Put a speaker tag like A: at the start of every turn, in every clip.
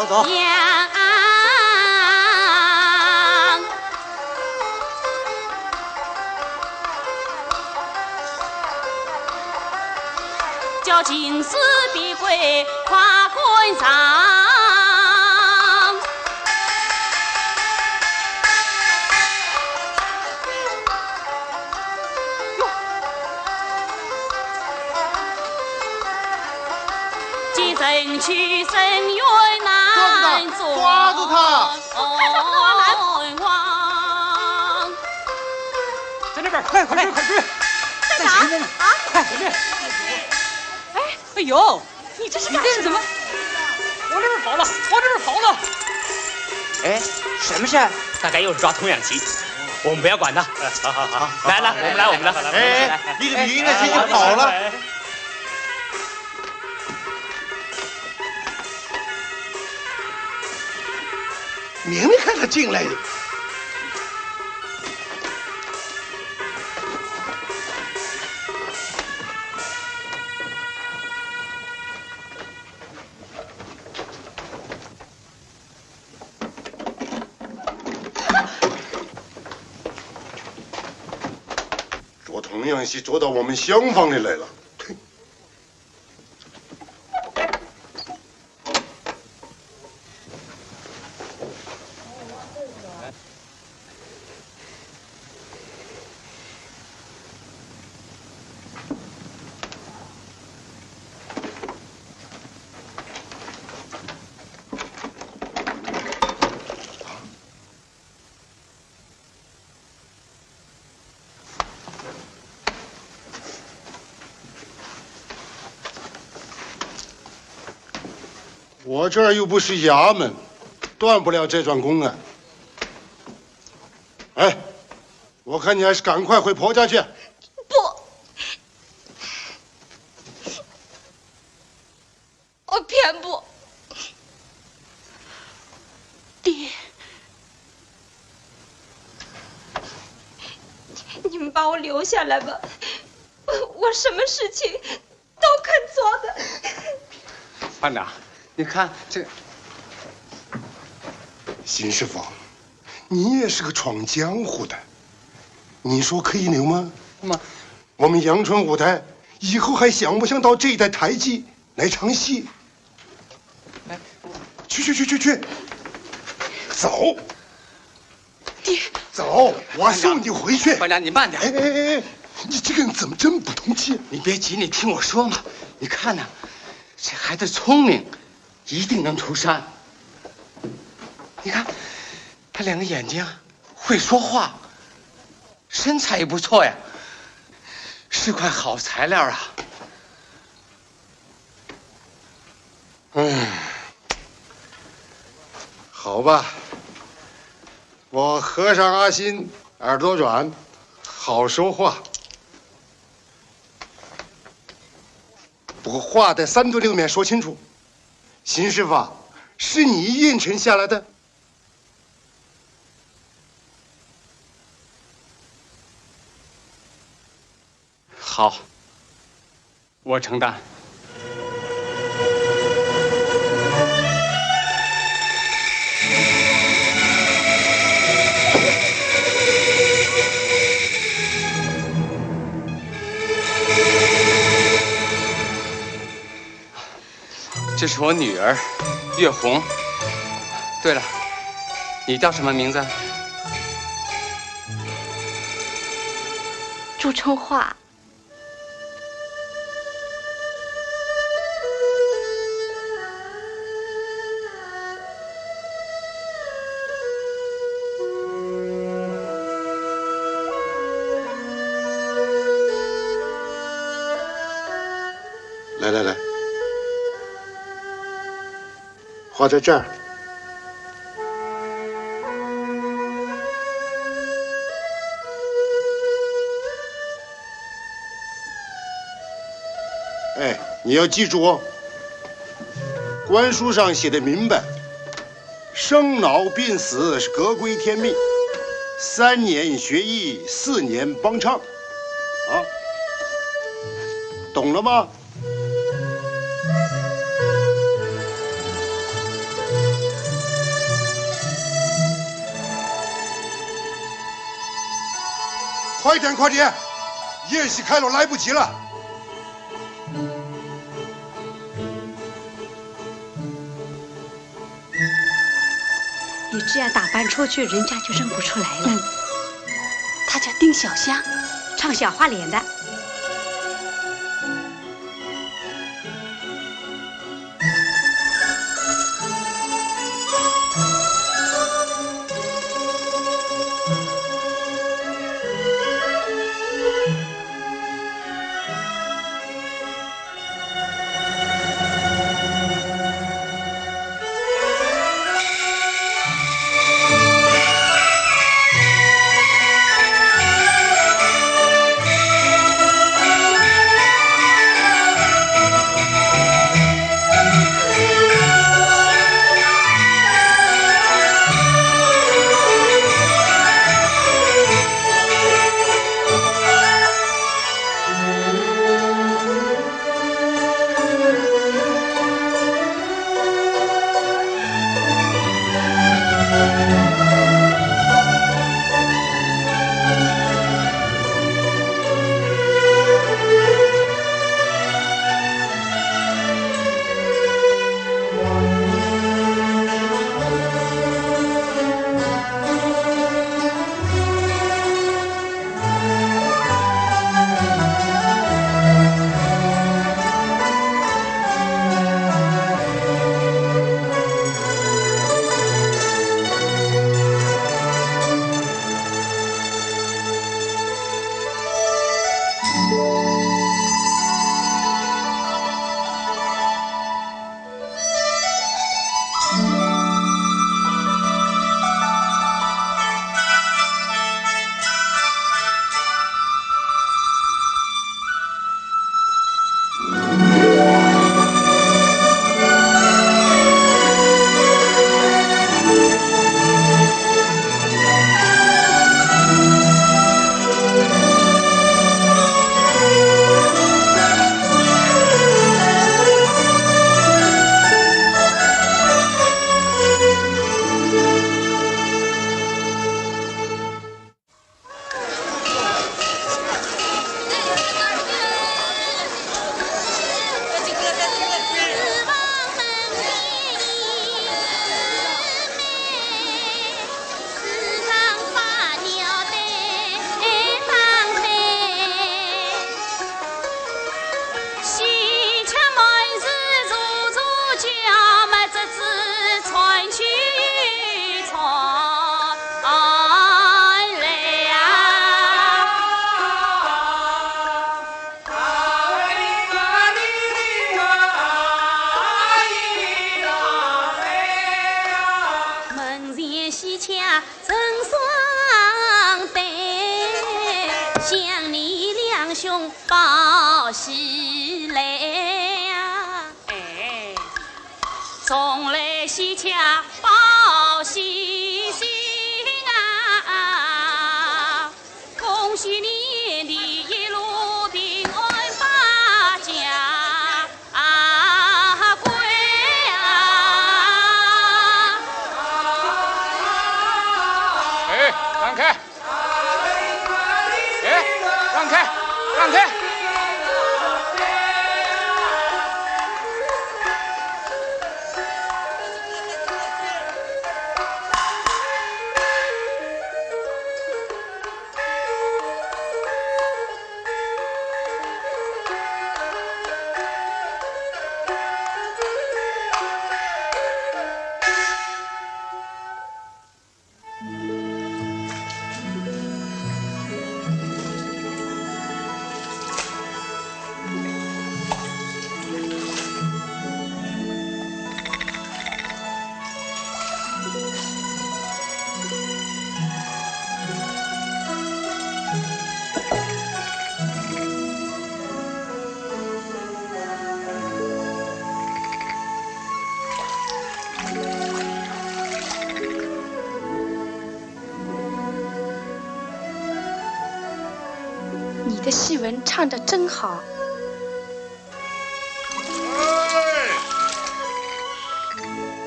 A: 走。
B: 叫金丝碧桂跨滚上，几阵曲声远难捉，
C: 抓住他！
A: 在那边，快追！
B: 在哪？啊！
A: 快前面！哎呦，你这是干什么？往这边跑了！
D: 哎，什么事？
A: 大概又是抓童养媳，我们不要管他。好，来，我们来。
C: 哎，你的女人已经跑了。明明看他进来的。捉童养媳捉到我们厢房里来了。我这儿又不是衙门，断不了这桩公案。哎，我看你还是赶快回婆家去。
B: 不，我偏不。爹，你们把我留下来吧，我什么事情都肯做的。
D: 班长。你看这，
C: 邢师傅，你也是个闯江湖的，你说可以留吗？我们阳春舞台以后还想不想到这一代台记来唱戏？
D: 哎，
C: 去，走。
B: 爹，
C: 走，我送你回去。
D: 班长，你慢点。
C: 哎，你这个人怎么这么不通气？
D: 你别急，你听我说嘛。你看呢，这孩子聪明。一定能出山。你看，他两个眼睛会说话，身材也不错呀，是块好材料啊。
C: 好吧，我和尚阿新耳朵软，好说话，不过话在三对六面说清楚。邢师傅，是你应承下来的。
D: 好，我承担。这是我女儿，月红。对了，你叫什么名字？
B: 朱春华。
C: 来，画在这儿。哎，你要记住哦，官书上写的明白，生老病死是各归天命，3年学艺，4年帮唱，啊，懂了吗？快点，快点！宴席开了，来不及了。
E: 你这样打扮出去，人家就认不出来了。
A: 他叫丁小香，
E: 唱小花脸的。
A: 报喜来呀！哎，从来喜洽报喜信啊！恭喜你的一路平安发家归啊！
D: 哎，让开！哎，让开！让开！
E: 你的戏文唱得真好。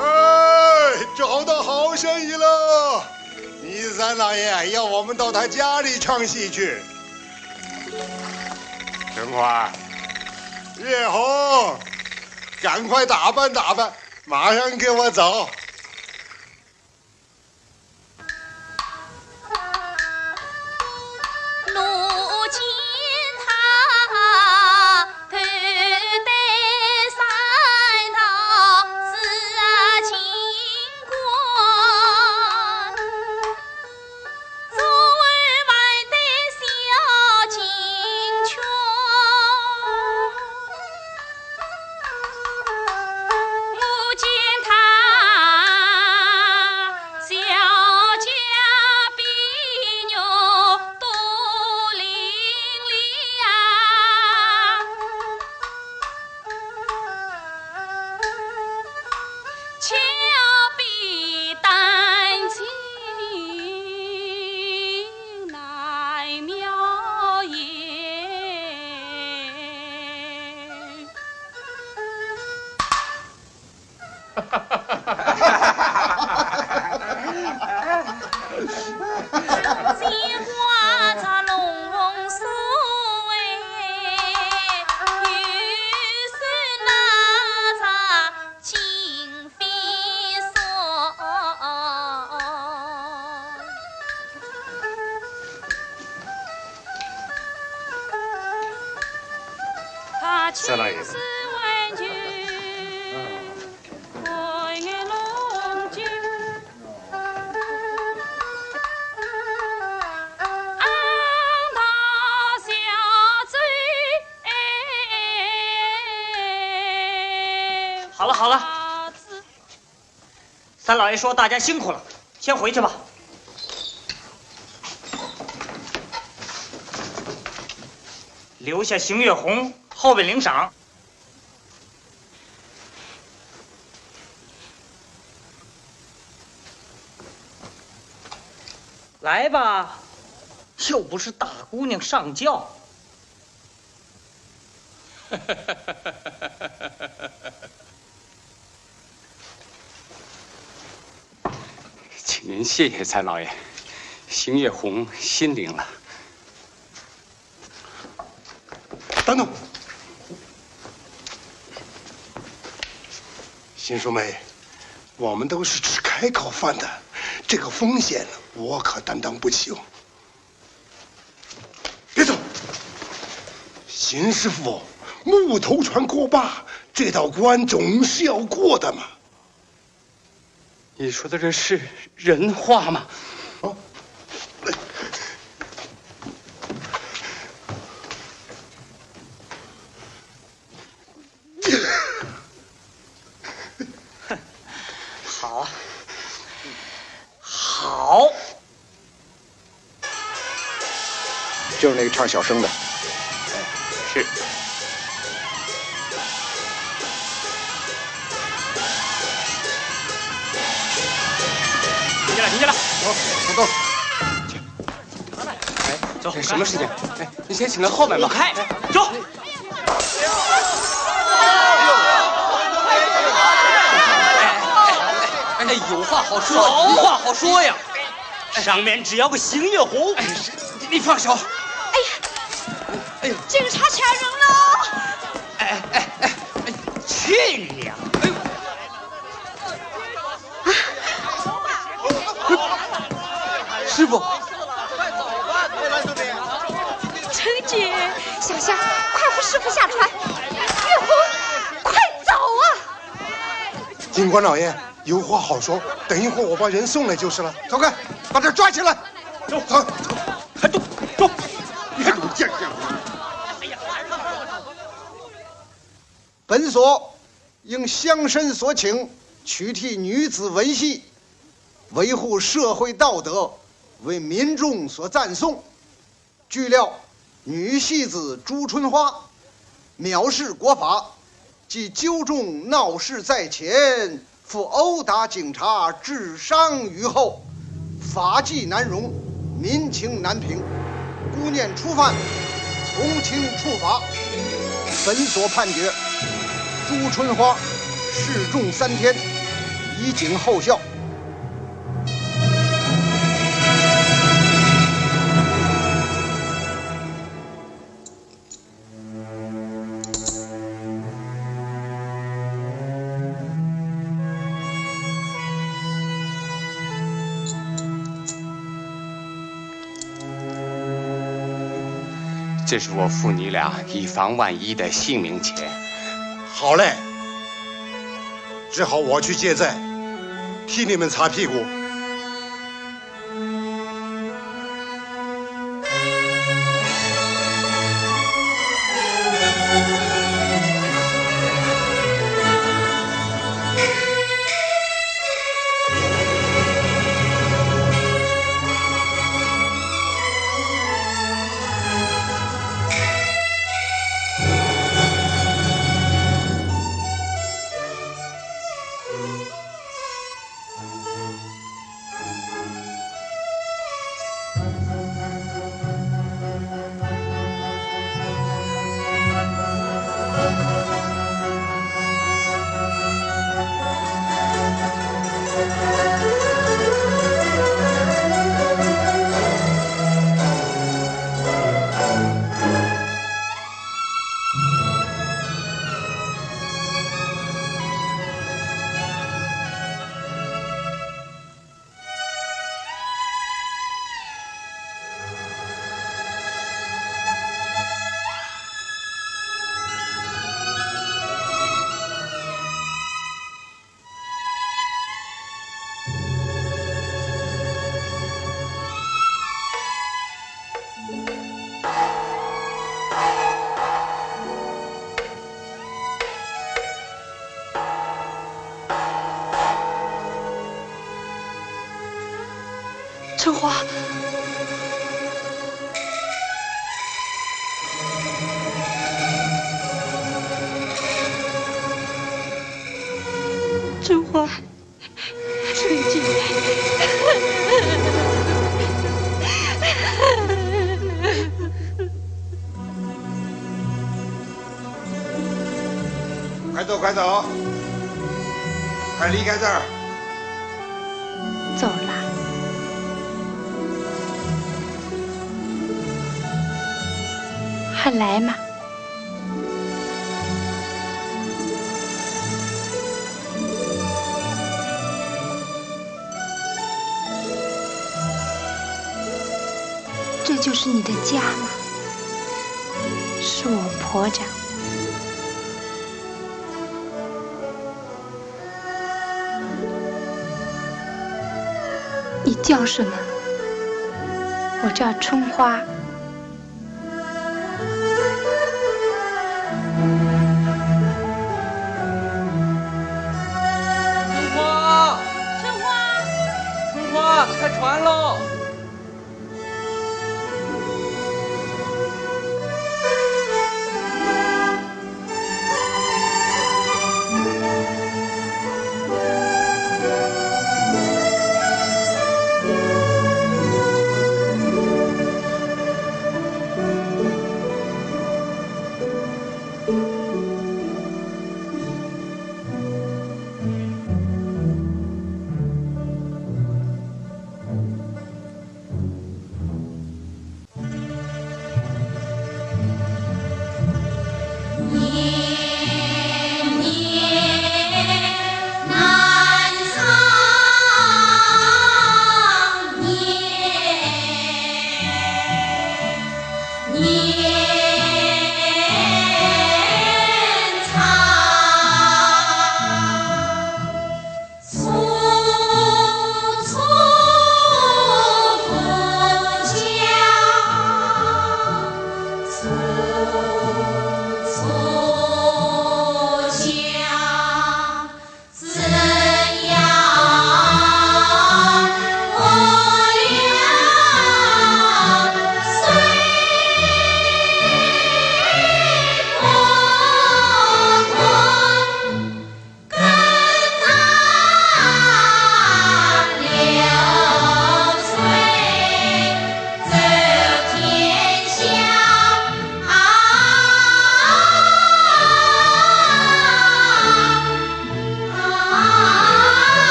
C: 哎，找到好生意了！你三老爷要我们到他家里唱戏去。春花，月红，赶快打扮打扮，马上跟我走。
F: 三老爷子，
A: 好了好了，三老爷说大家辛苦了，先回去吧。留下邢月红后边领赏。来吧，又不是大姑娘上轿。
D: 请您谢谢三老爷，邢月红心领了。
C: 等等，新淑梅，我们都是吃开口饭的，这个风险我可担当不起哦。别走，邢师傅，木头船过坝，这道关总是要过的嘛。
D: 你说的这是人话吗？
C: 哦。
A: 好，好，
G: 就是那个唱小生的。
D: 是。
A: 停下来，停下来，
C: 走。
D: 哎，
A: 走，
D: 这什么事情？哎，你先请到后面吧。
A: 我开，走。
D: 哎，有话好说，
A: 有话好说呀。上面只要个邢月红。
D: 哎，你放手。
E: 哎呀，警察抢人喽！
A: 去你呀！
D: 师傅，
E: 陈姐，小夏，快扶师傅下船！月红，快走啊！
C: 警官老爷有话好说，等一会儿我把人送来就是了。走开，把这抓起来！走，
A: 还动，走！
C: 你还懂见识？
G: 本所应乡绅所请，取缔女子文戏，维护社会道德，为民众所赞颂。据料，女戏子朱春花藐视国法，即纠众闹事在前，复殴打警察，致伤于后，法纪难容，民情难平。姑念初犯，从轻处罚。本所判决，朱春花示众3天，以儆后效。
D: 这是我父你俩以防万一的性命钱。
C: 好嘞，只好我去借债，替你们擦屁股。
B: 春花，春花，春姐，
C: 快走，快走，快离开这儿！
E: 走了。还来吗？这就是你的家吗？是我婆家。你叫什么？我叫春花。
D: 开船喽！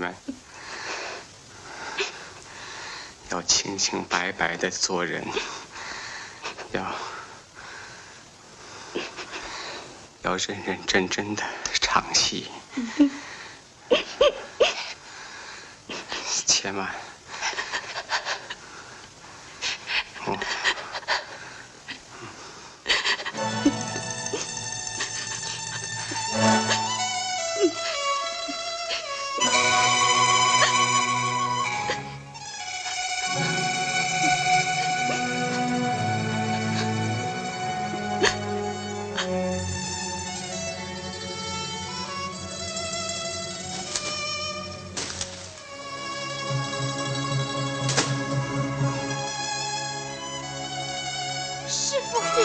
D: 们要清清白白的做人，要认认真真的唱戏，千万。
E: 师傅，别！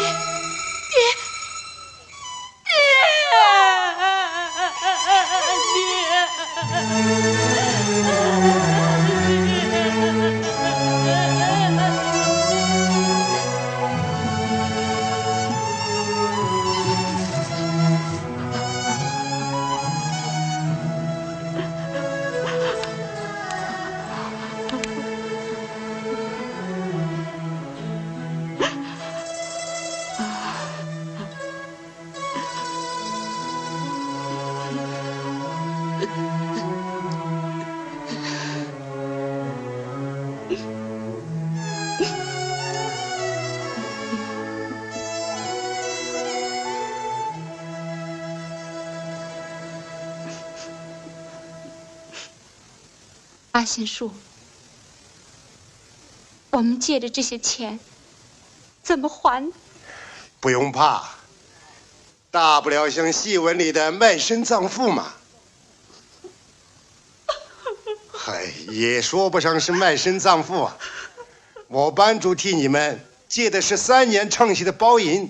E: 阿信树，我们借的这些钱怎么还？
C: 不用怕，大不了像戏文里的卖身葬父嘛。嗨，也说不上是卖身葬父啊。我班主替你们借的是3年唱戏的包银，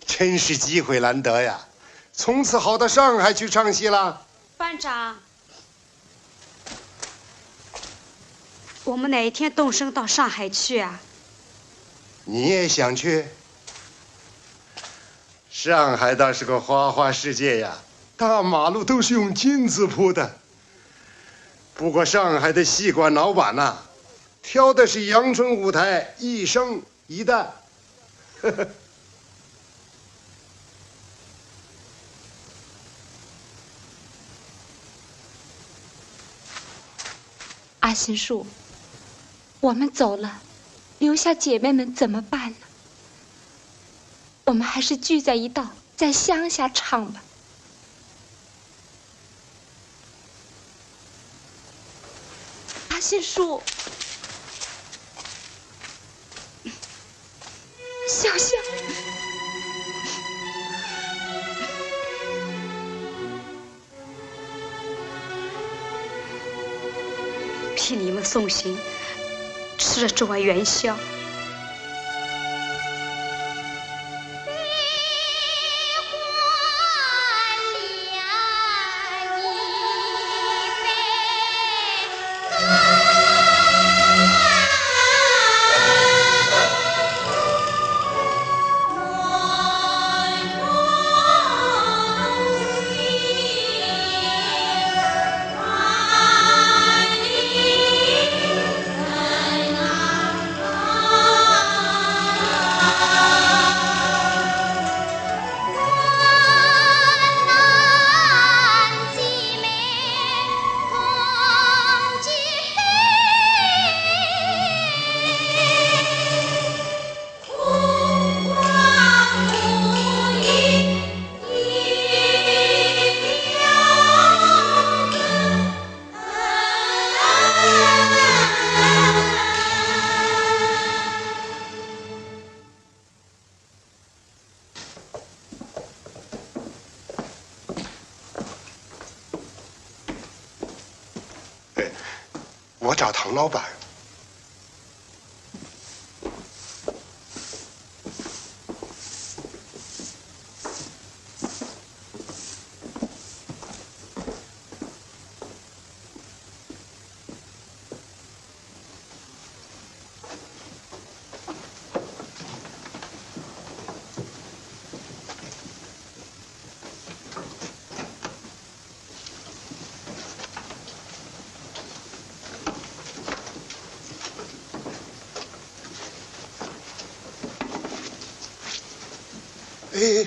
C: 真是机会难得呀！从此好到上海去唱戏了。
E: 班长，我们哪一天动身到上海去啊？
C: 你也想去？上海倒是个花花世界呀，大马路都是用金子铺的。不过上海的戏馆老板呐，挑的是阳春舞台，一生一代。
E: 阿信树，我们走了，留下姐妹们怎么办呢？我们还是聚在一道，在乡下唱吧。阿信树，小香，替你们送行，吃了这碗元宵。
C: 我找唐老板。哎，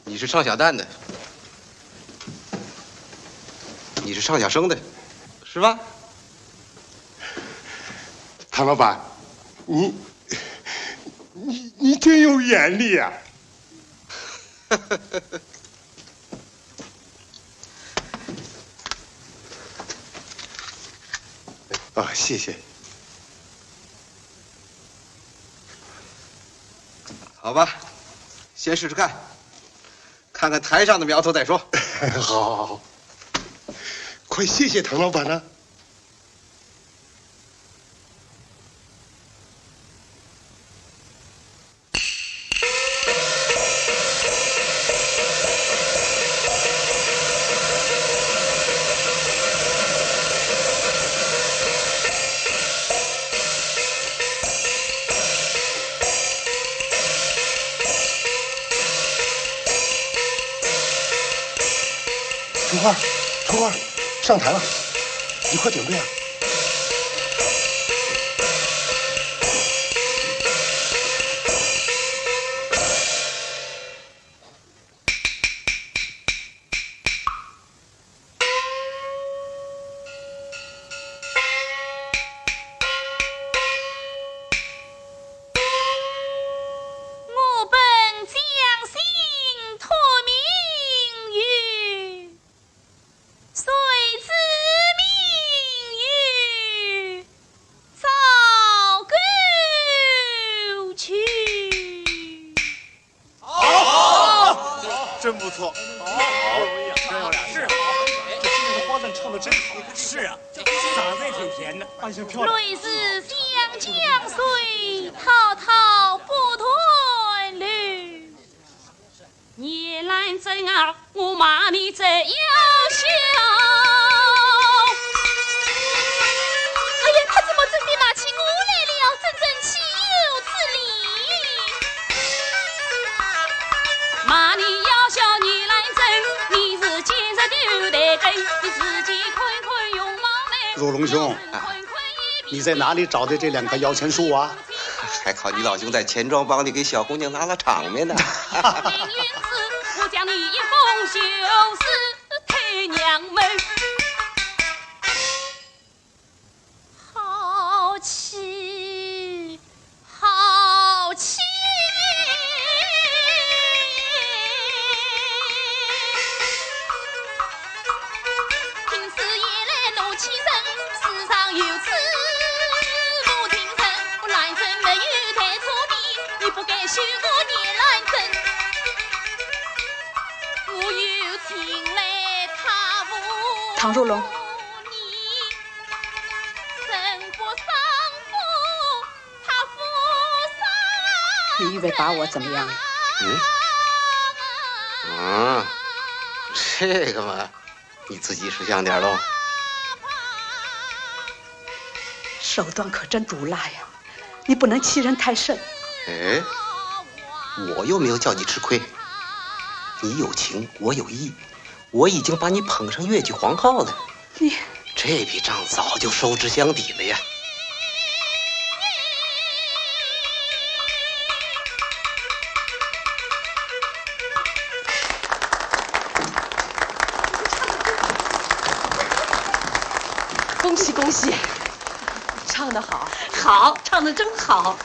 D: 你是上小蛋的，你是上小生的，是吧？
C: 唐老板，你真有眼力啊！啊，谢谢。
D: 好吧，先试试看，看看台上的苗头再说。
C: 好，快谢谢唐老板呢。春花，上台了，你快准备啊！
A: 我本将心托命于，谁知命运早过去。
F: 真不错，好，真有俩是。这今年的花旦唱的真好。是啊，嗓子也挺甜的，扮相漂亮。
A: 类似湘江水，滔滔不退流。夜阑真啊，我骂你这妖小。哎呀，他怎么真的拿起我来了？真正岂有此理！骂你妖小夜阑真，你是今日丢台根，你自己坤坤容貌美。
H: 如龙兄，你在哪里找的这2棵摇钱树啊？
D: 还靠你老兄在钱庄帮你给小姑娘拉了场面呢。
A: 凌云寺，我将你一封休诗推娘门。好气，好气！平时夜来怒气盛，世上有此无听声。我兰真没有太聪明，你不该休我夜兰真。我有情来他无
E: 唐若龙，你以为把我怎么样？
D: 这个嘛，你自己识相点喽。
E: 手段可真毒辣呀！你不能欺人太甚。
D: 哎，我又没有叫你吃亏。你有情，我有义，我已经把你捧上越剧皇后了。
E: 你
D: 这笔账早就收支相抵了呀。
E: 恭喜恭喜，唱得好，
B: 好，唱得真好。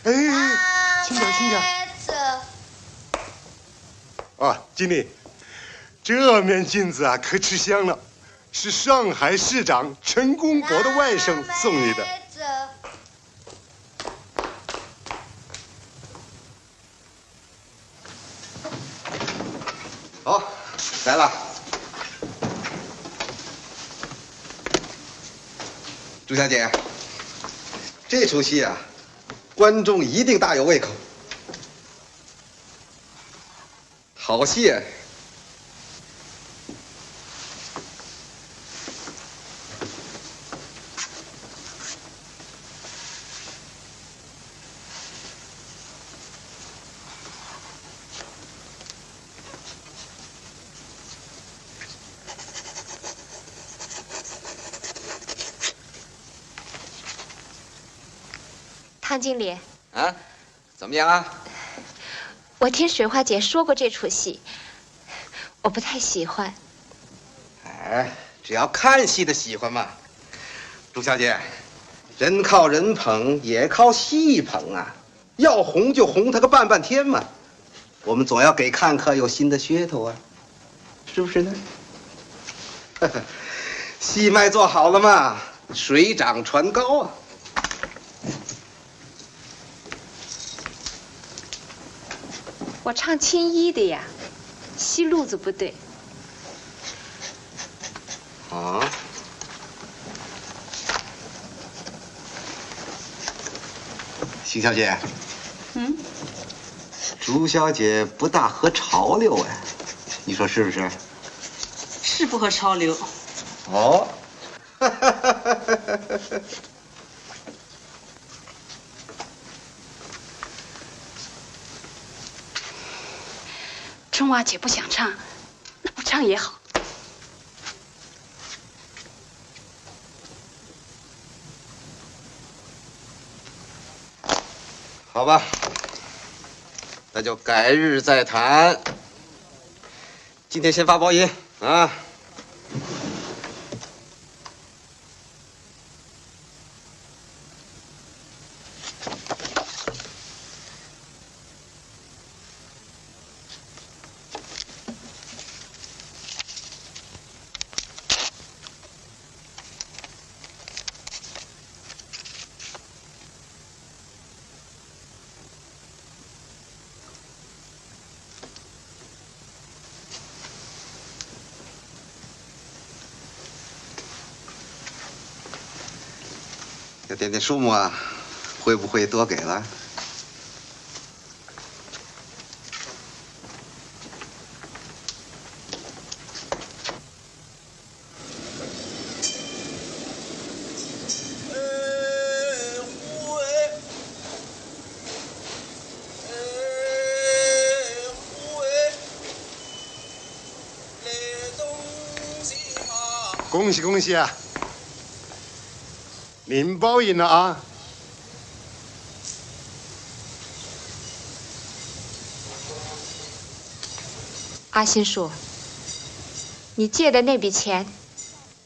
C: 哎，轻点，轻点。啊，经理，这面镜子啊，可吃香了，是上海市长陈公博的外甥送你的。
G: 好，来了。朱小姐，这出戏啊，观众一定大有胃口。好戏啊！
E: 汤经理，
G: 啊，怎么样啊？
E: 我听水花姐说过这出戏，我不太喜欢。
G: 哎，只要看戏的喜欢嘛。朱小姐，人靠人捧，也靠戏捧啊。要红就红它个半半天嘛。我们总要给看客有新的噱头啊，是不是呢？戏脉做好了嘛，水涨船高啊。
E: 我唱青衣的呀，戏路子不对。
G: 啊？邢小姐。
I: 嗯。
G: 朱小姐不大合潮流哎，你说是不是？
I: 是不合潮流。
G: 哦。
I: 春娃姐不想唱，那不唱也好。
G: 好吧，那就改日再谈。今天先发包银啊。这点点数目啊，会不会多给了？
C: 恭喜恭喜啊！您包赢了啊！
E: 阿新叔，你借的那笔钱，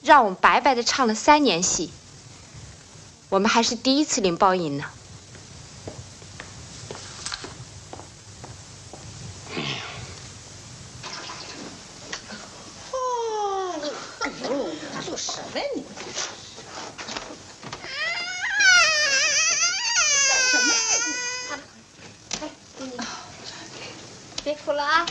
E: 让我们白白的唱了3年戏，我们还是第一次领包银呢。
B: 做什么你？什么？哎，给你，别哭了啊！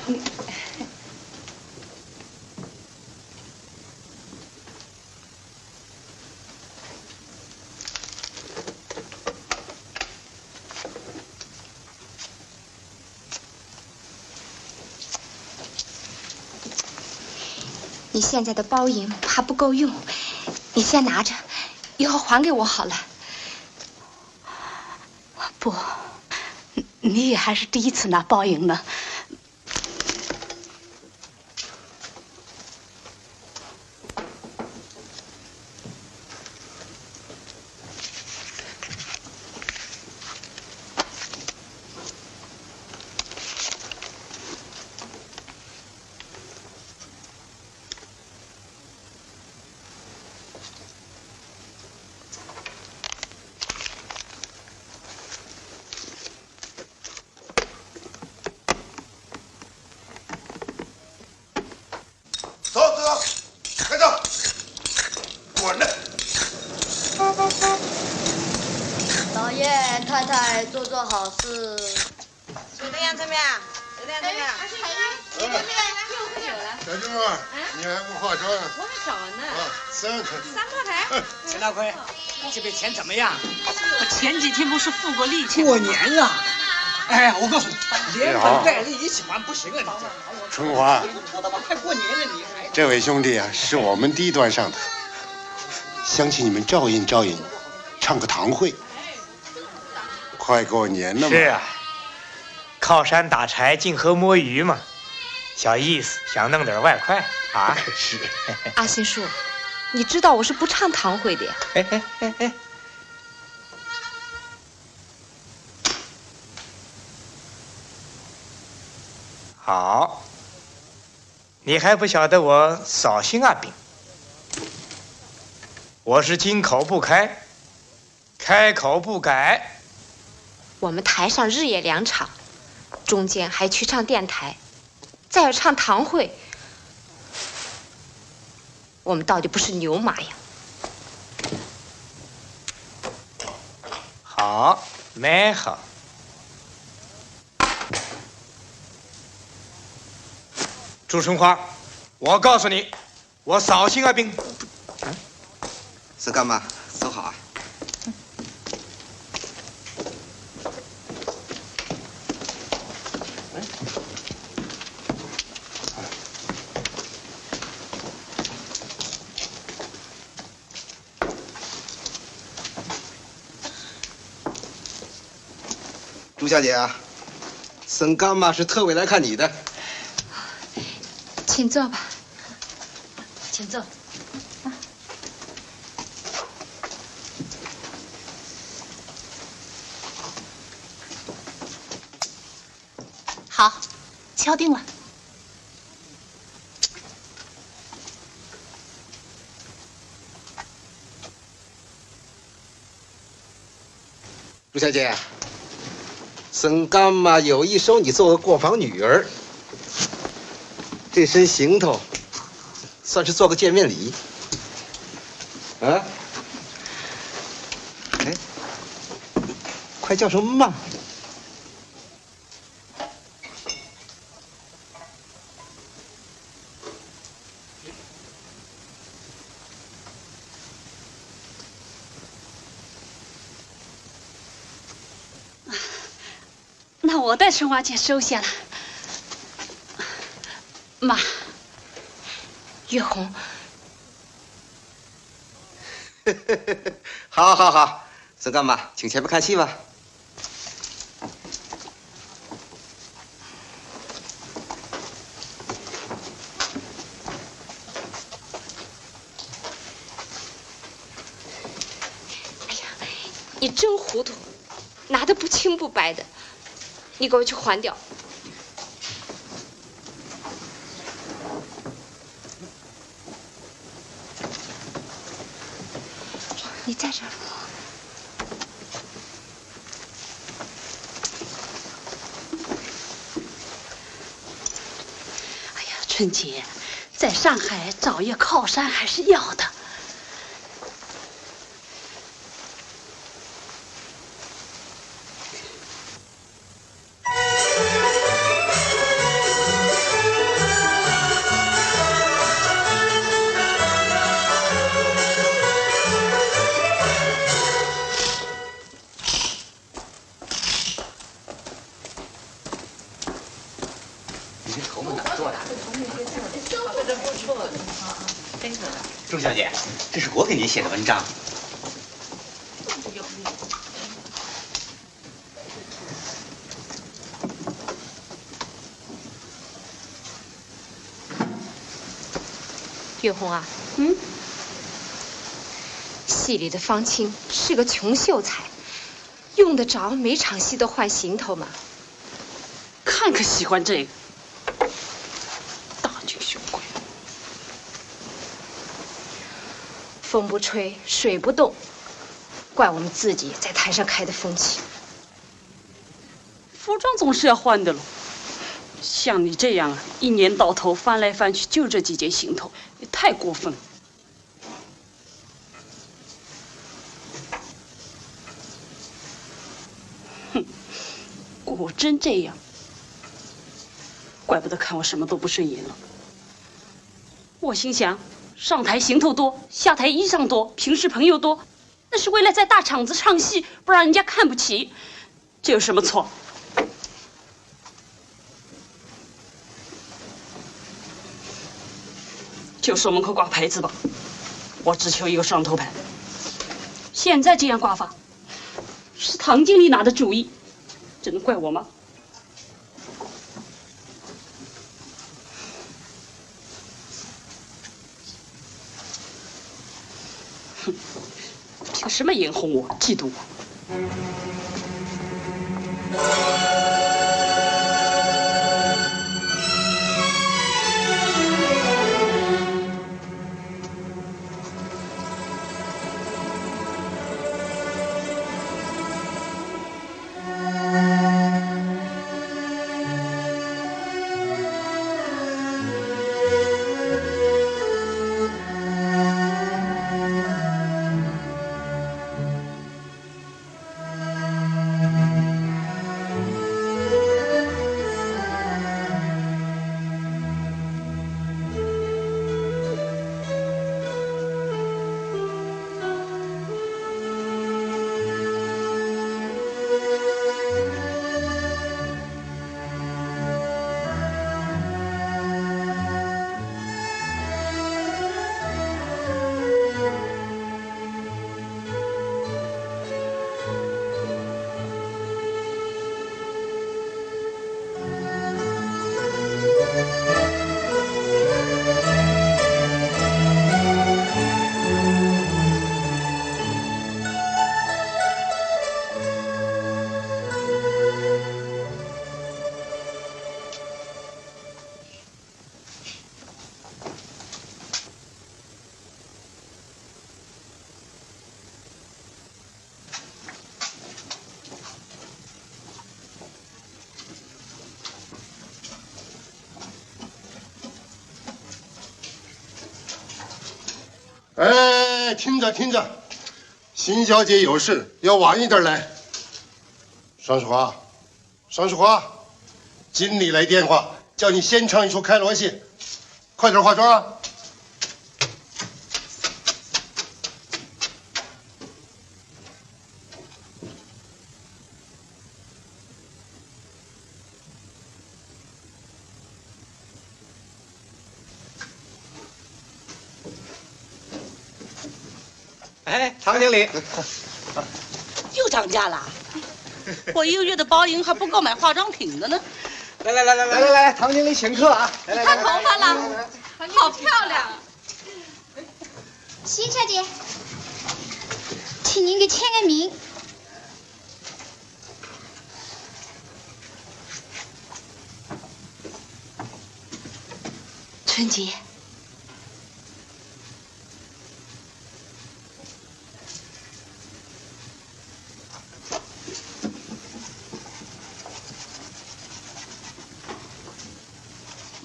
E: 你现在的包银怕不够用，你先拿着，以后还给我好了。
I: 不，你也还是第一次拿包银呢。
J: 爷太太做做好事。
K: 这个样怎么样？这个样怎么样？
C: 小舅儿，你还不化妆？
K: 我还少呢。
C: 3块。
K: 3块台。
F: 陈大奎，这笔钱怎么样？
I: 我前几天不是付过利钱？
F: 过年了。哎，我告诉你，连本带利一起还不行啊！
C: 春华，
F: 快过年了，你还……
C: 这位兄弟啊，是我们低端上的，想请你们照应照应，唱个堂会。快过年了嘛。
L: 是啊，靠山打柴，近河摸鱼嘛，小意思，想弄点外快啊。
C: 是。
E: 阿新叔，你知道我是不唱堂会的呀。
L: 哎。好，你还不晓得我扫兴啊饼？我是金口不开，开口不改。
E: 我们台上日夜2场，中间还去唱电台，再要唱堂会，我们到底不是牛马呀？
L: 好，蛮好。朱春花，我告诉你，我扫兴啊兵。
D: 是干嘛？走好啊。朱小姐啊，沈干妈是特委来看你的。
E: 请坐吧，
I: 请坐。好，敲定了。
D: 朱小姐，沈干妈有意收你做个过房女儿。这身行头，算是做个见面礼。啊？哎，快叫什么嘛？
I: 那我代春花姐收下了。妈，
E: 月红，
D: 好，沈干妈，请前面看戏吧。
E: 哎呀，你真糊涂，拿的不清不白的，你给我去还掉。你在这儿。
I: 哎呀，春姐，在上海找一个靠山还是要的。
M: 朱小姐，这是我给您写的文章。
E: 月红啊，戏里的方青是个穷秀才，用得着每场戏都换行头吗？
I: 看可喜欢这个，大惊小怪。
E: 风不吹，水不动，怪我们自己在台上开的风气。
I: 服装总是要换的喽。像你这样一年到头翻来翻去就这几件行头，也太过分了。哼，果真这样，怪不得看我什么都不顺眼了。我心想，上台行头多，下台衣裳多，平时朋友多，那是为了在大场子唱戏，不让人家看不起，这有什么错？就说门口挂牌子吧，我只求一个双头牌。现在这样挂法，是唐经理拿的主意，这能怪我吗？哼，凭什么眼红我、嫉妒我？
C: 哎，听着听着，邢小姐有事，要晚一点来。双淑华，双淑华，经理来电话，叫你先唱一出开罗戏，快点化妆啊！
M: 哎，唐经理，
K: 又涨价了，我1个月的包银还不够买化妆品的呢。
G: 来，唐经理请客啊！
A: 你看头发了，好漂亮。
N: 邢小姐，请您给签个名。
E: 春节。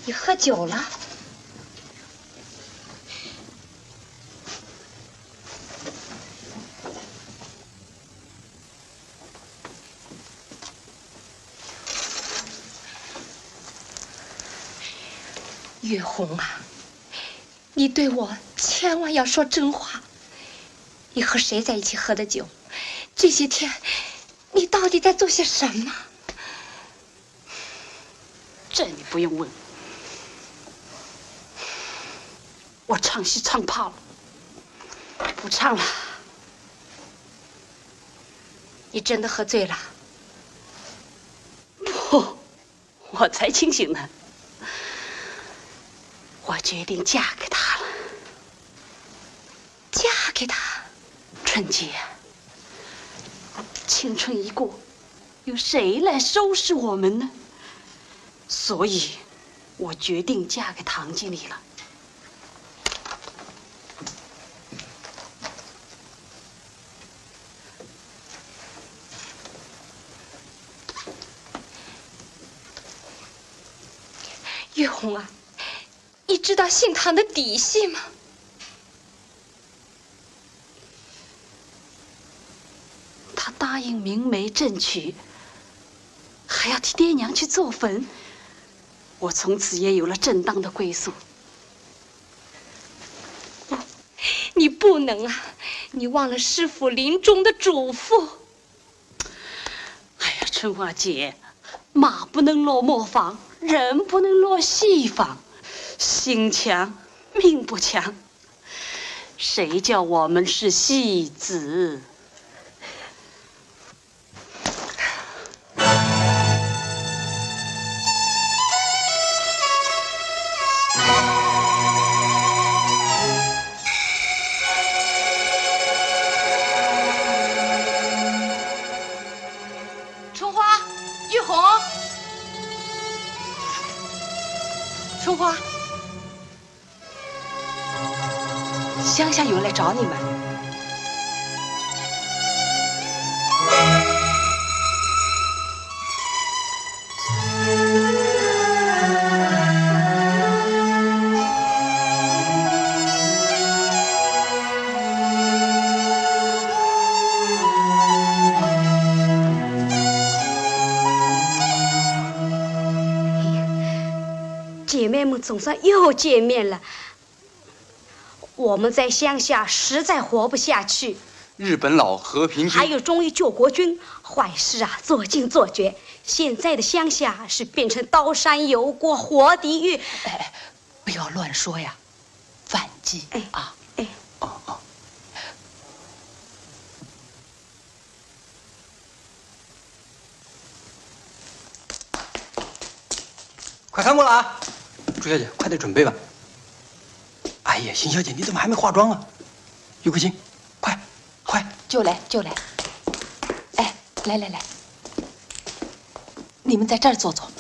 E: 你喝酒了？月红啊，你对我千万要说真话。你和谁在一起喝的酒？这些天，你到底在做些什么？
I: 这你不用问。我唱戏唱怕了，不唱了。
E: 你真的喝醉了？
I: 不，我才清醒呢。我决定嫁给他了。
E: 嫁给他？
I: 春节，青春一过，有谁来收拾我们呢？所以，我决定嫁给唐经理了。
E: 月红啊，你知道姓唐的底细吗？
I: 他答应明媒正娶，还要替爹娘去做坟，我从此也有了正当的归宿。
E: 你不能啊！你忘了师父临终的嘱咐。
I: 哎呀，春花姐，马不能落磨坊，人不能落细坊，心强命不强，谁叫我们是戏子？
A: 春花，玉红，
I: 春花，乡下有人来找你们。
E: 姐妹们总算又见面了。我们在乡下实在活不下去，
D: 日本佬、和平军，
E: 还有忠义救国军，坏事啊做尽做绝。现在的乡下是变成刀山油锅、活地狱。
K: 哎，不要乱说呀，反击啊！
O: 快开幕了啊！朱小姐，快点准备吧。哎呀，邢小姐，你怎么还没化妆啊？于桂清，快，
K: 就来。哎，来，你们在这儿坐坐。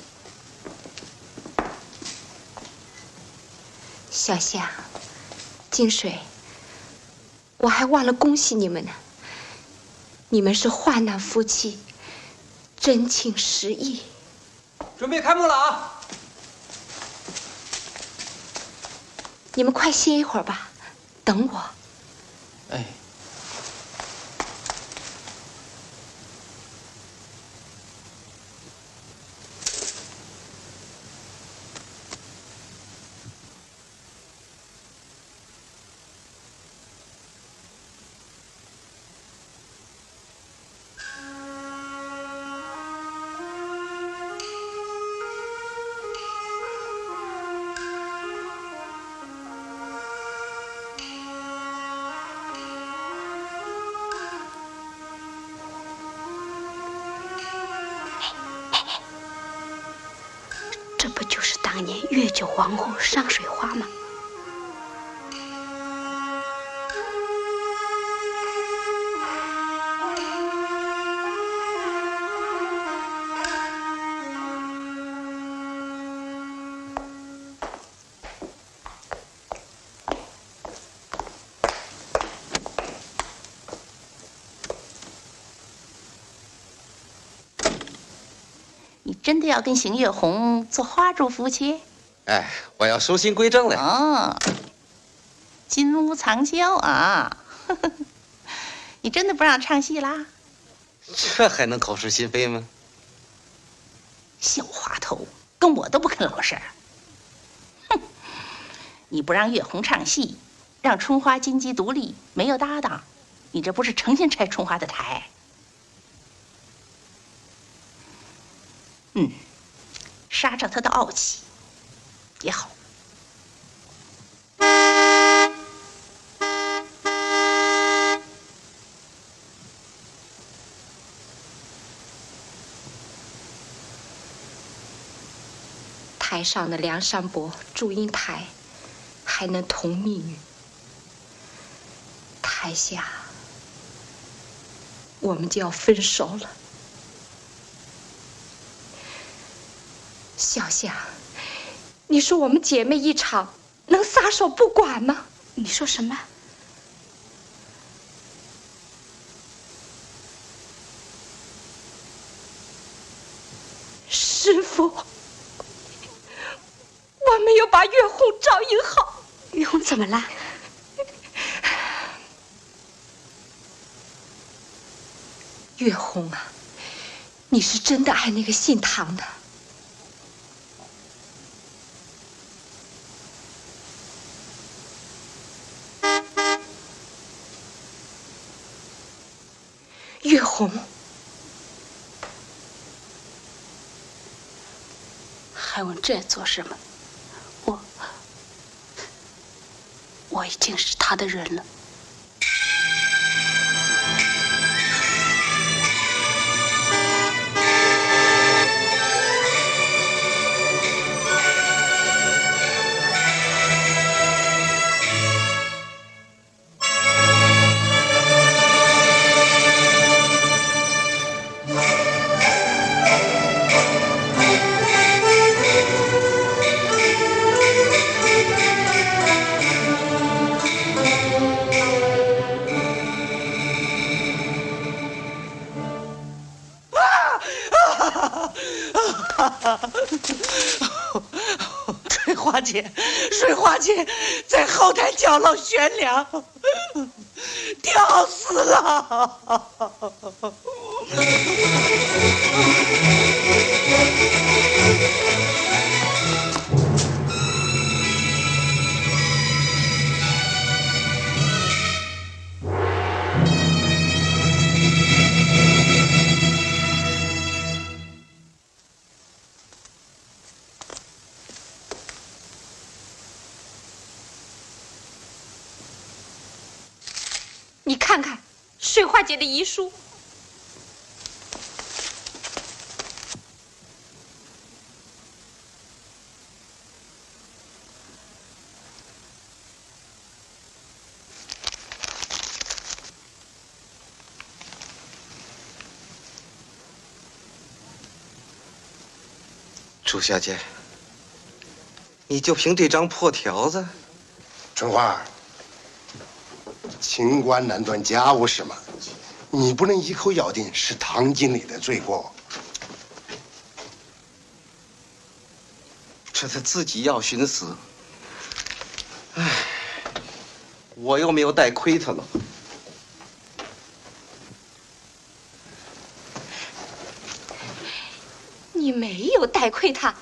E: 小夏、金水，我还忘了恭喜你们呢。你们是患难夫妻，真情实意。
O: 准备开幕了啊！
E: 你们快歇一会儿吧，等我。
O: 哎。
E: 这不就是当年月九皇后上水花吗？
P: 你真的要跟邢月红做花烛夫妻？
D: 哎，我要收心归正了。
P: 哦，金屋藏娇啊！你真的不让唱戏啦？
D: 这还能口是心非吗？
P: 小滑头，跟我都不肯老实。哼！你不让月红唱戏，让春花金鸡独立，没有搭档，你这不是成天拆春花的台？杀着他的傲气也好。
E: 台上的梁山伯、祝英台还能同命运，台下我们就要分手了。小夏，你说我们姐妹一场，能撒手不管吗？
I: 你说什么？
E: 师父，我没有把月红照应好。
I: 月红怎么了？
E: 月红啊，你是真的爱那个姓唐的。月红，
I: 还问这做什么？我已经是他的人了。
K: 水花姐在后台交了悬梁，吊死了。
E: 你看看水花姐的遗书。
Q: 朱小姐，你就凭这张破条子？
C: 春花，清官难断家务事嘛，你不能一口咬定是唐经理的罪过。
Q: 这他自己要寻死，唉，我又没有带亏他了。
E: 你没有带亏他，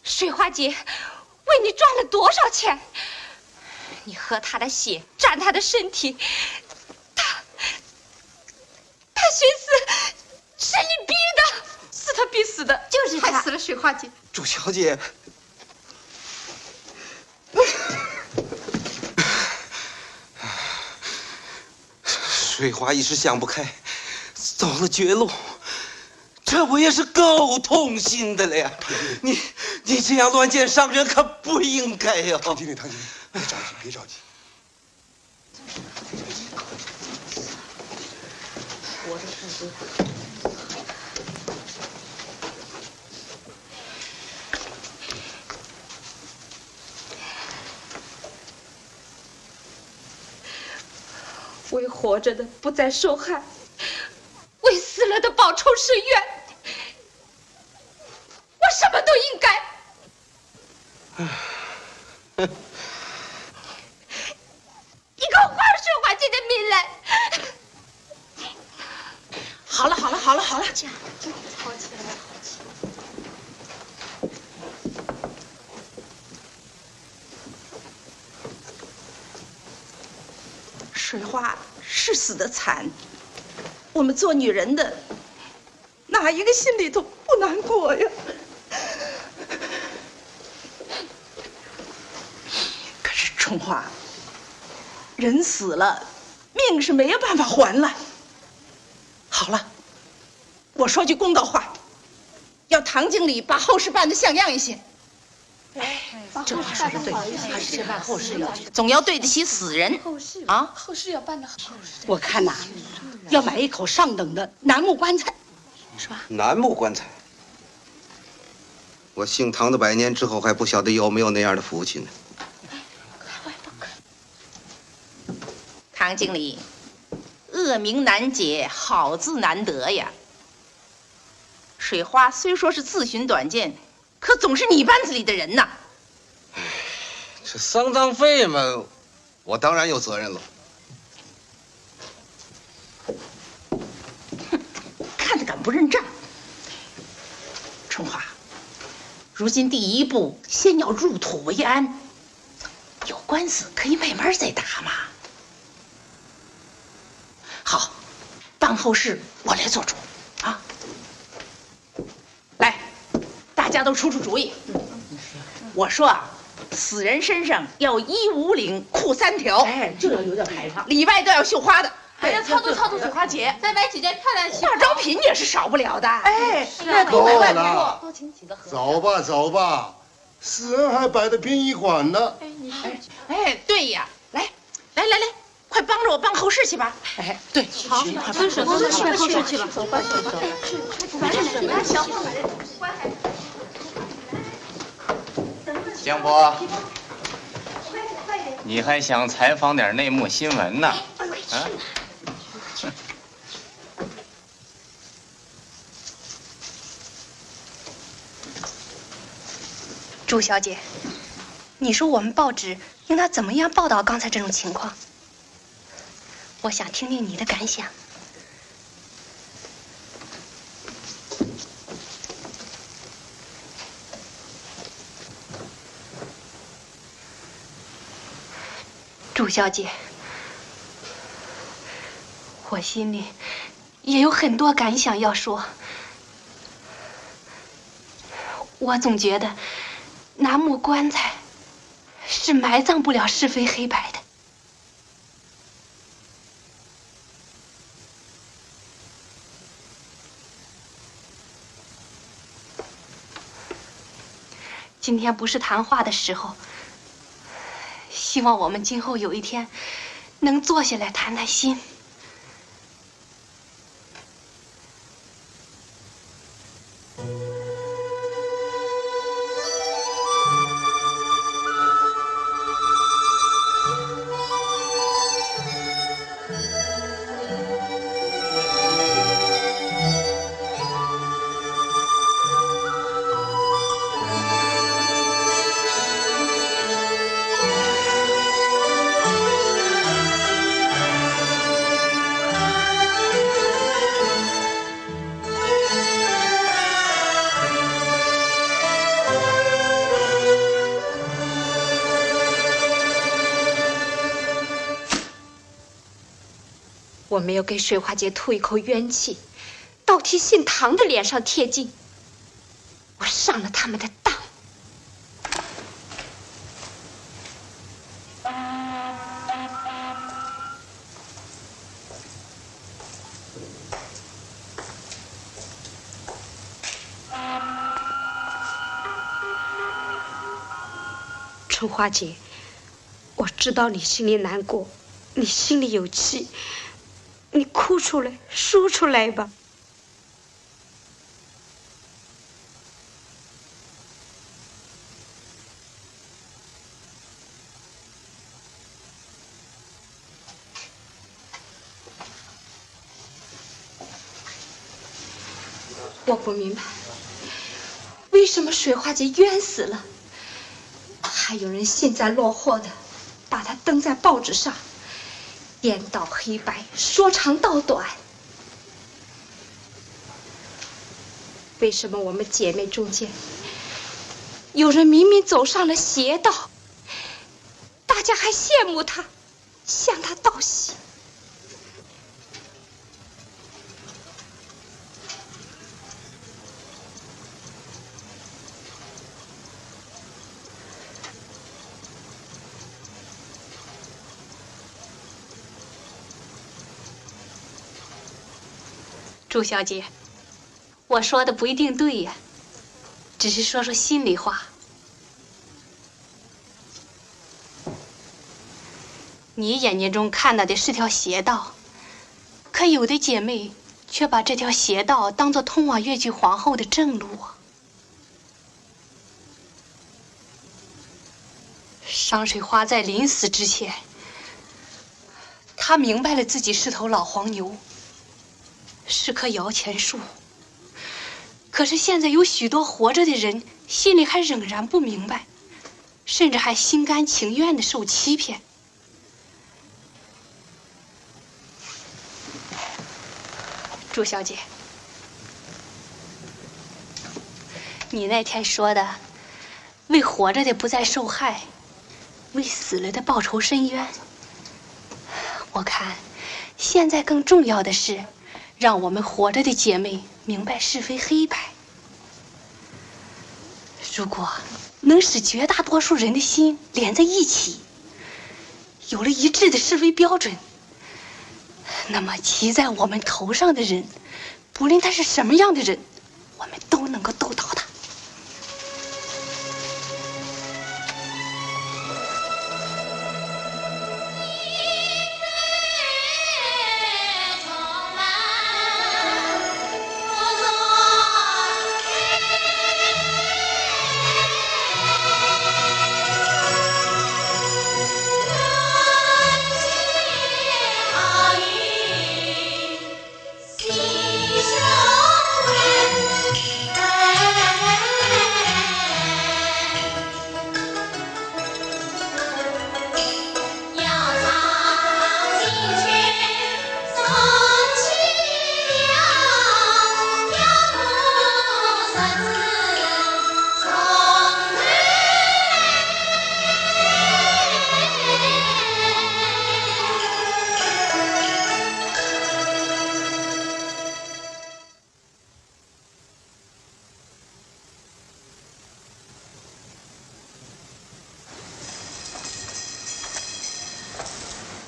E: 水花姐为你赚了多少钱？你喝他的血，沾他的身体，他寻死是你逼的，是他逼死的，
N: 就是他
E: 害死了水花姐。
Q: 朱小姐，水花一时想不开，走了绝路。这我也是够痛心的了呀！你这样乱箭伤人可不应该呀！
C: 唐经理，唐经理，别着急，别着急。
P: 活着是归他。
B: 为活着的不再受害，为死了的报仇伸冤，我什么都应该。你给我还水花姐的命来！
K: 好了，好了，好了，好了，
B: 吵起来了，好气。
K: 水花是死得惨，我们做女人的，哪一个心里头不难过呀？可是春花，人死了，命是没有办法还来。好了，我说句公道话，要唐经理把后事办得像样一些。
P: 这话说的对，还是先办后事要紧，总要对得起死人啊。
B: 后事要办得好。
K: 我看呐，要买一口上等的楠木棺材，是吧？
Q: 楠木棺材，我姓唐的100年之后还不晓得有没有那样的福气呢。
P: 唐经理，恶名难解，好字难得呀。水花虽说是自寻短见，可总是你班子里的人呐。
Q: 这丧葬费嘛，我当然有责任了。
P: 看他敢不不认账。春花，如今第一步先要入土为安，有官司可以慢慢再打嘛。好，办后事我来做主啊。来，大家都出出主意。我说啊，死人身上要衣无领，裤3条，哎，这要有点排场，里外都要绣花的。
I: 还要操作水花节，
A: 再买几件漂亮
P: 化妆品也是少不了的。哎，
C: 够了，走吧走吧，死人还摆得殡仪馆呢。
P: 哎，对呀，来，快帮着我办后事去吧。哎，对，
I: 好，分水后事去吧，
A: 走吧，
M: 江波，你还想采访点内幕新闻呢？啊？
E: 朱小姐，你说我们报纸应当怎么样报道刚才这种情况？我想听听你的感想。朱小姐，我心里也有很多感想要说。我总觉得拿木棺材是埋葬不了是非黑白的。今天不是谈话的时候，希望我们今后有一天能坐下来谈谈心。我没有给水花姐吐一口冤气，倒替姓唐的脸上贴金。我上了他们的当。春花姐，我知道你心里难过，你心里有气。你哭出来，说出来吧。我不明白，为什么水花姐冤死了，还有人幸灾乐祸的把她登在报纸上。颠倒黑白，说长道短。为什么我们姐妹中间有人明明走上了邪道，大家还羡慕她，向她道喜？朱小姐，我说的不一定对呀，只是说说心里话。你眼睛中看到的是条邪道，可有的姐妹却把这条邪道当作通往越剧皇后的正路啊。商水花在临死之前，她明白了自己是头老黄牛。是棵摇钱树，可是现在有许多活着的人心里还仍然不明白，甚至还心甘情愿地受欺骗。朱小姐，你那天说的，为活着的不再受害，为死了的报仇伸冤。我看，现在更重要的是，让我们活着的姐妹明白是非黑白。如果能使绝大多数人的心连在一起，有了一致的是非标准，那么骑在我们头上的人，不论他是什么样的人，我们都能够斗倒他。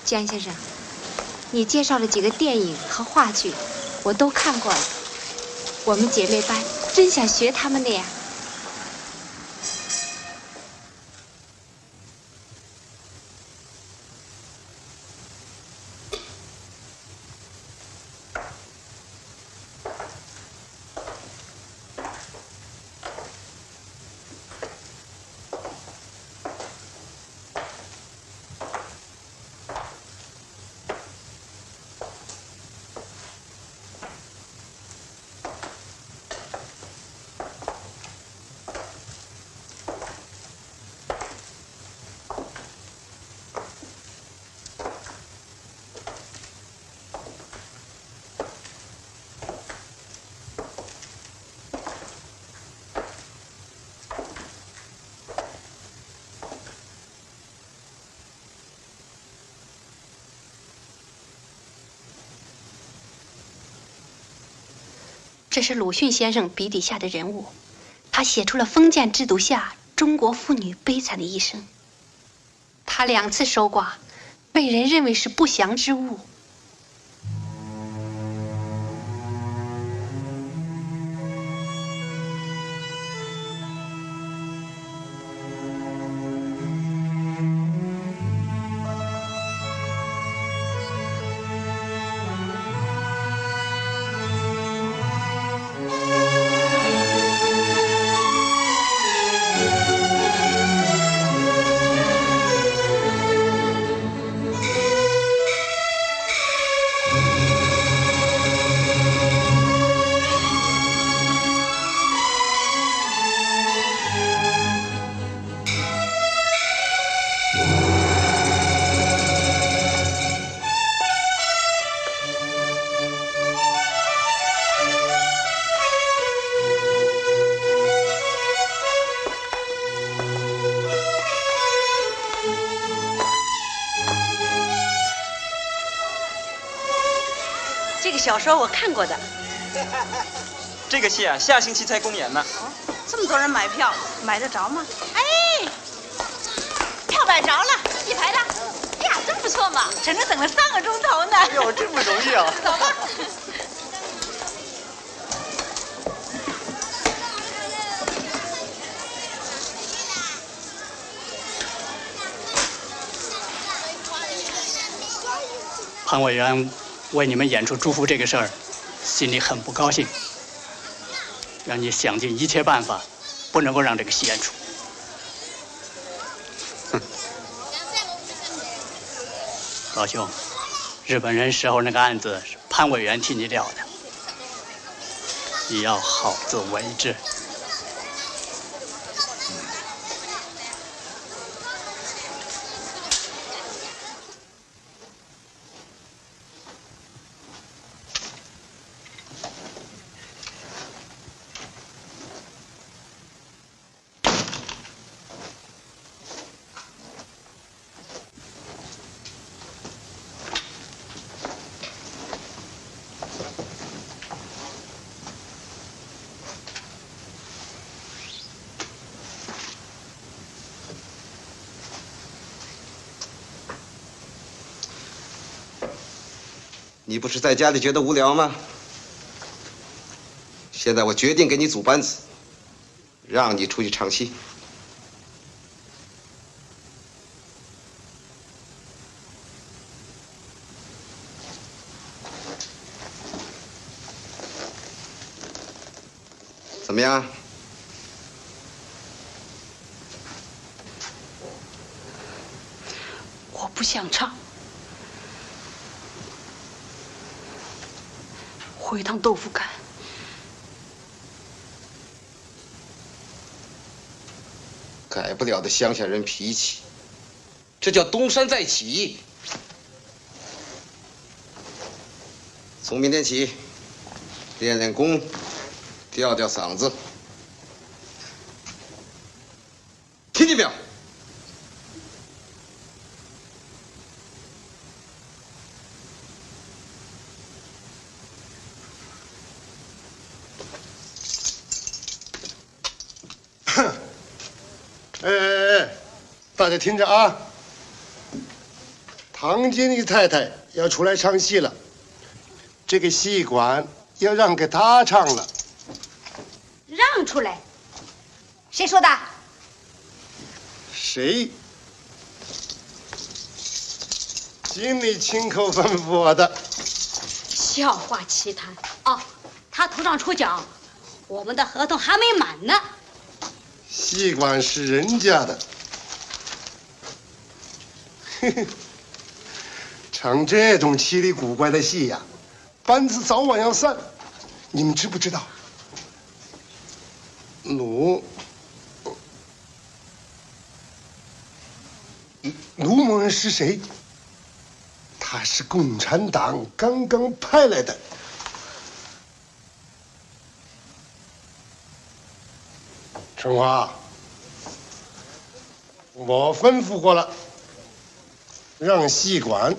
E: 江先生，你介绍了几个电影和话剧，我都看过了。我们姐妹班真想学他们那样。这是鲁迅先生笔底下的人物，他写出了封建制度下中国妇女悲惨的一生。他2次守寡，被人认为是不祥之物。
K: 这个小说我看过的。
R: 这个戏啊，下星期才公演呢。
K: 哦，这么多人买票，买得着吗？哎，票买着了，1排的。哎呀，真不错嘛，整整等了3个钟头呢。
R: 哎呦，真不容易啊！
K: 走吧。
O: 潘委员为你们演出祝福这个事儿，心里很不高兴，让你想尽一切办法，不能够让这个戏演出。老兄，日本人时候那个案子是潘委员替你了的，你要好自为之。
Q: 你不是在家里觉得无聊吗？现在我决定给你组班子，让你出去唱戏。怎么样？
I: 我不想唱，回趟豆腐干。
Q: 改不了的乡下人脾气，这叫东山再起。从明天起，练练功，调调嗓子，听见没有？
C: 大家听着啊，唐经理太太要出来唱戏了，这个戏馆要让给她唱了。
N: 让出来？谁说的？
C: 谁？经理亲口吩咐我的。
N: 笑话奇谈哦，他头上出奖，我们的合同还没满呢。
C: 戏馆是人家的。唱这种稀里古怪的戏呀，班子早晚要散。你们知不知道？卢某人是谁？他是共产党刚刚派来的。春华，我吩咐过了。让戏馆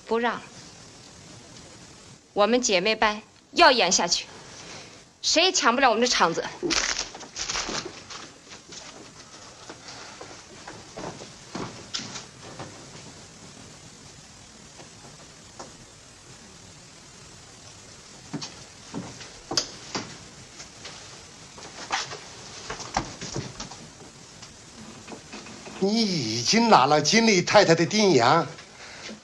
B: 不让，我们姐妹班要演下去，谁也抢不了我们的场子。
C: 你已经拿了经理太太的定洋，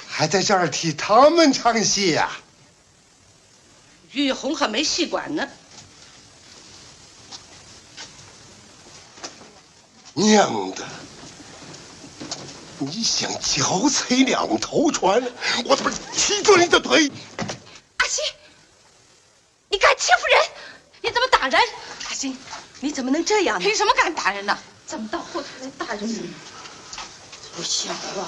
C: 还在这儿替他们唱戏呀？
K: 玉红还没戏馆呢。
C: 娘的！你想脚踩两头船，我他妈踢住你的腿！
E: 阿星，你敢欺负人？你怎么打人？
K: 阿星，你怎么能这样呢？凭什么敢打人呢？
E: 怎么到后头来打人呢？
K: 不像话！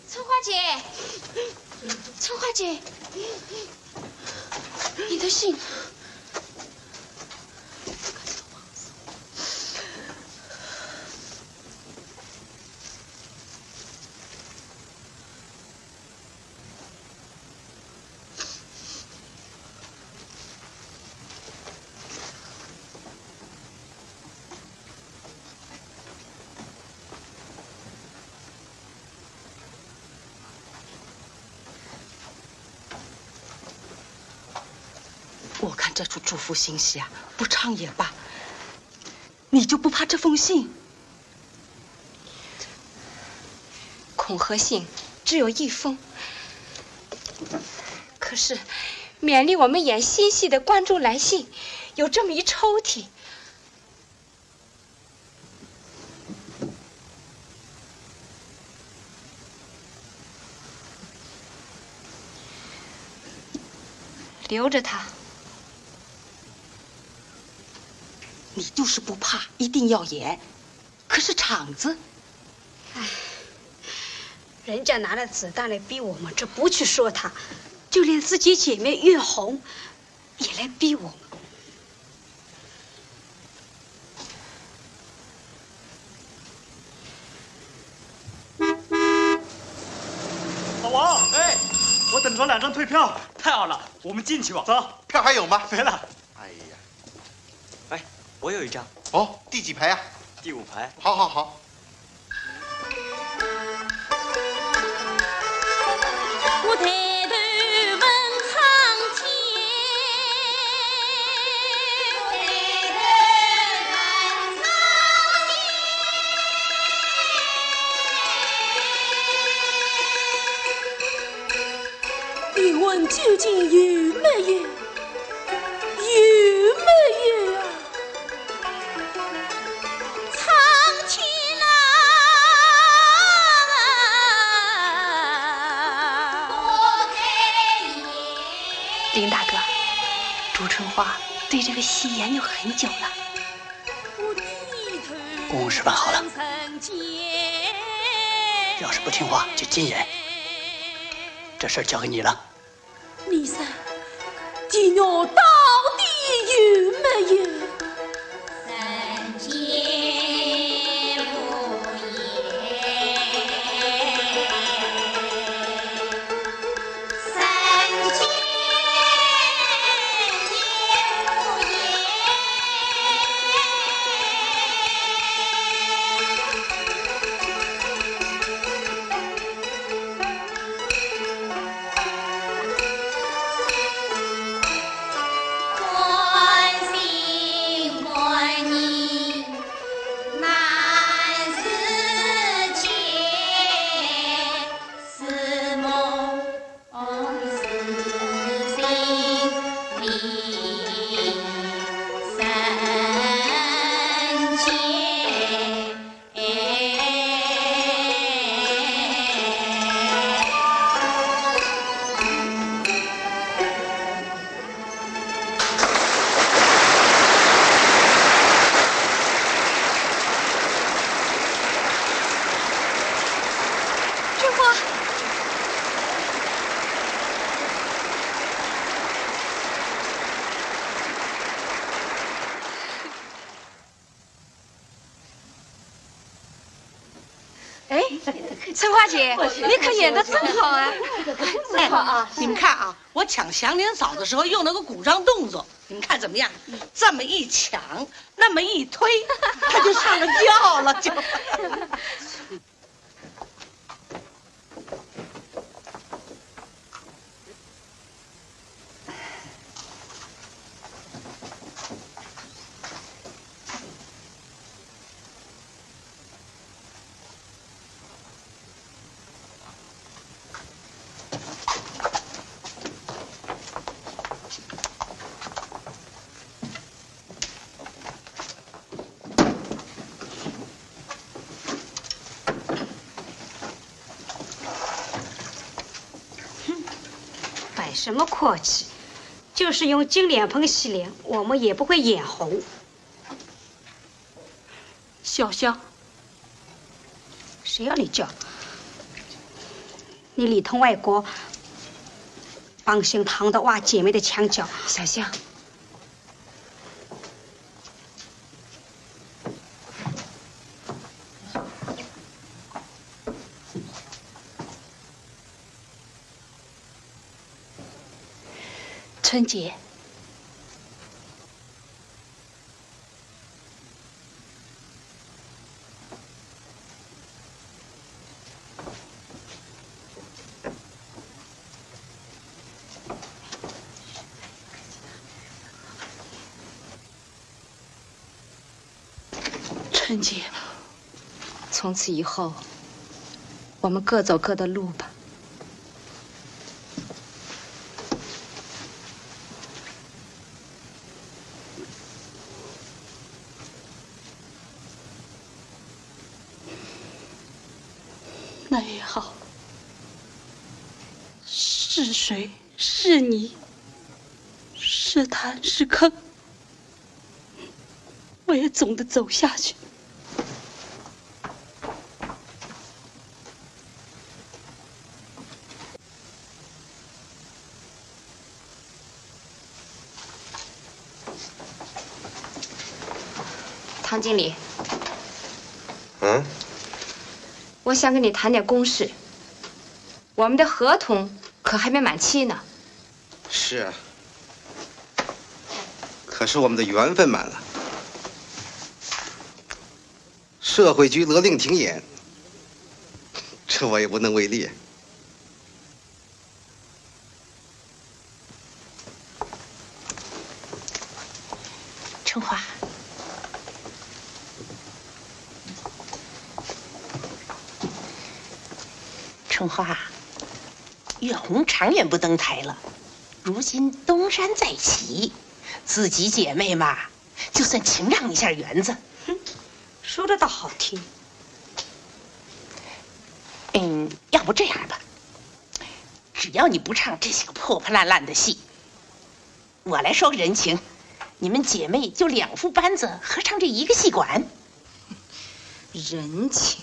B: 春花姐，春花姐，你的信。
K: 我看这出祝福信息啊，不唱也罢。你就不怕这封信？
B: 恐吓信只有一封，可是勉励我们演新戏的观众来信有这么一抽屉。留着它。
K: 你就是不怕，一定要演。可是场子，
N: 哎，人家拿了子弹来逼我们，这不去说他，就连自己姐妹月红也来逼我们。
F: 老王，哎，我等着2张退票，太好了，我们进去吧。走，
S: 票还有吗？
F: 没了。
S: 哎呀，
R: 哎，我有一张。
S: 哦，第几排呀？
R: 第5排。
S: 好好好。
A: 我抬头问苍天，
I: 你问究竟有没有？有没有啊？
A: 苍天
E: 林大哥，朱春花对这个戏研究很久了。
O: 公务事办好了，要是不听话就禁言。这事儿交给你了。
I: 你说，金鸟到底有没有？
A: 三界无
E: 春花姐，你可演得真好啊！
K: 哎啊，你们看啊，我抢祥林嫂的时候用那个鼓掌动作，你们看怎么样？这么一抢，那么一推，他就上了轿了，就。
N: 什么客气，就是用金脸盆洗脸，我们也不会眼红。
I: 小香，
N: 谁要你叫？你里通外国，帮姓唐的挖姐妹的墙角。
B: 小香，
E: 春姐，
I: 春姐，
B: 从此以后，我们各走各的路吧。
I: 那也好，是水是泥，是潭是坑，我也总得走下去。
B: 唐经理，
Q: 嗯，
B: 我想跟你谈点公事。我们的合同可还没满期呢。
Q: 是啊，可是我们的缘分满了。社会局勒令停演，这我也无能为力。
P: 春花，春花，月红长远不登台了，如今东山再起，自己姐妹嘛，就算情让一下园子。
I: 说的倒好听。
P: 要不这样吧，只要你不唱这些个破破烂烂的戏，我来说个人情，你们姐妹就2副班子合唱这一个戏馆。
B: 人情，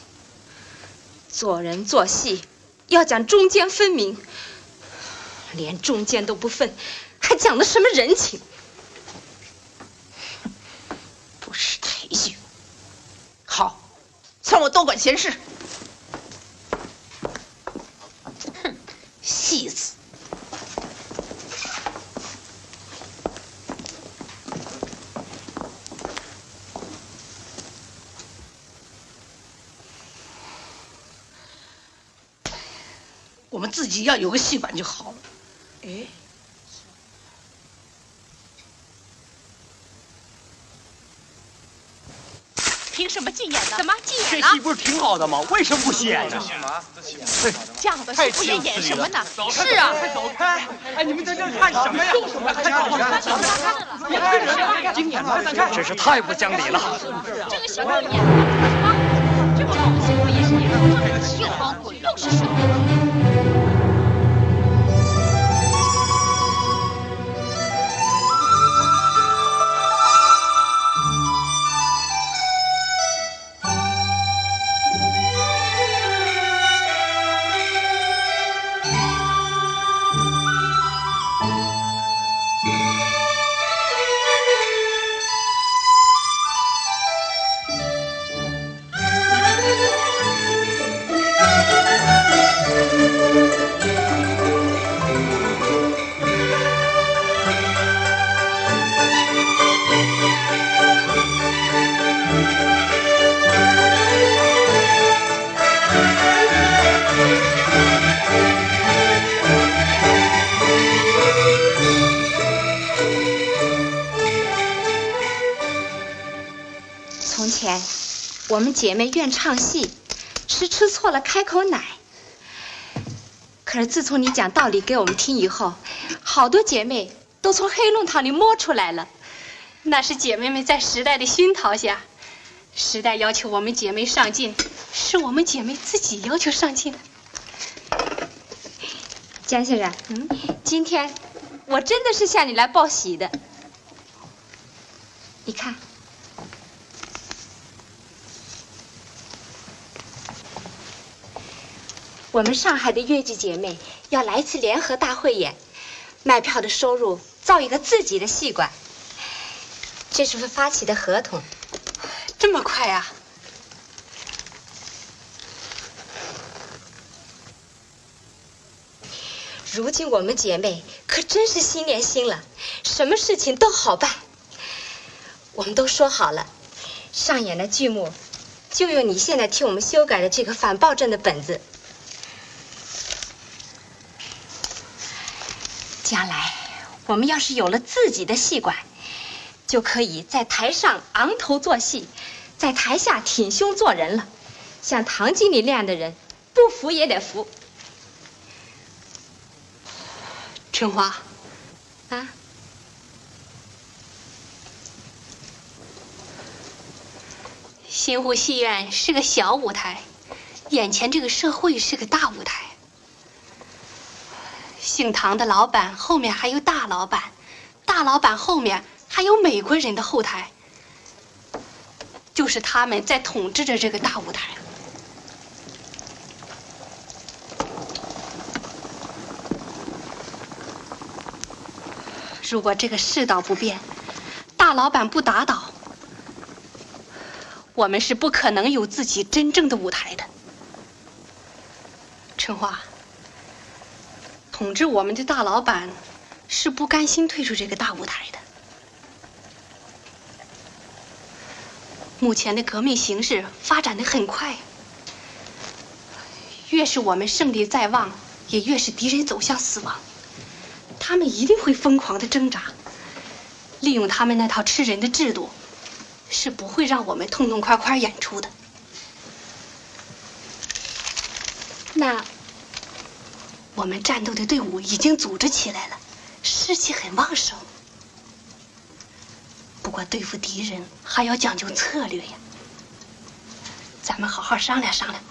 B: 做人做戏要讲中间分明，连中间都不分，还讲的什么人情？
P: 不识抬举。好，算我多管闲事。哼，戏子。
K: 我们自己要有个戏馆就好了。哎，
P: 凭什么禁演呢？
E: 怎么禁演了？
F: 这戏不是挺好的吗？为什么不演呢？
P: 这样的戏不也演什么呢？
E: 是啊，
F: 走开！哎，你们在这看什么呀？今年真是太不讲理了。
A: 这个戏不演啊，这个戏不也是演了？又黄鬼又是水。
B: 从前，我们姐妹愿唱戏，是吃错了开口奶。可是自从你讲道理给我们听以后，好多姐妹都从黑弄堂里摸出来了。
E: 那是姐妹们在时代的熏陶下，时代要求我们姐妹上进，是我们姐妹自己要求上进的。
B: 江先生，今天我真的是向你来报喜的。你看。我们上海的越剧姐妹要来一次联合大汇演，卖票的收入造一个自己的戏馆。这是发起的合同。
E: 这么快啊？
B: 如今我们姐妹可真是心连心了，什么事情都好办。我们都说好了，上演的剧目就用你现在替我们修改的这个反暴政的本子。将来我们要是有了自己的戏馆，就可以在台上昂头做戏，在台下挺胸做人了。像唐经理那样的人，不服也得服。
E: 春花，
B: 啊，
E: 新湖戏院是个小舞台，眼前这个社会是个大舞台。姓唐的老板后面还有大老板，大老板后面还有美国人的后台，就是他们在统治着这个大舞台。如果这个世道不变，大老板不打倒，我们是不可能有自己真正的舞台的。春花，统治我们的大老板是不甘心退出这个大舞台的。目前的革命形势发展得很快，越是我们胜利在望，也越是敌人走向死亡。他们一定会疯狂地挣扎，利用他们那套吃人的制度，是不会让我们痛痛快快演出的。那我们战斗的队伍已经组织起来了，士气很旺盛。不过对付敌人还要讲究策略呀，咱们好好商量商量。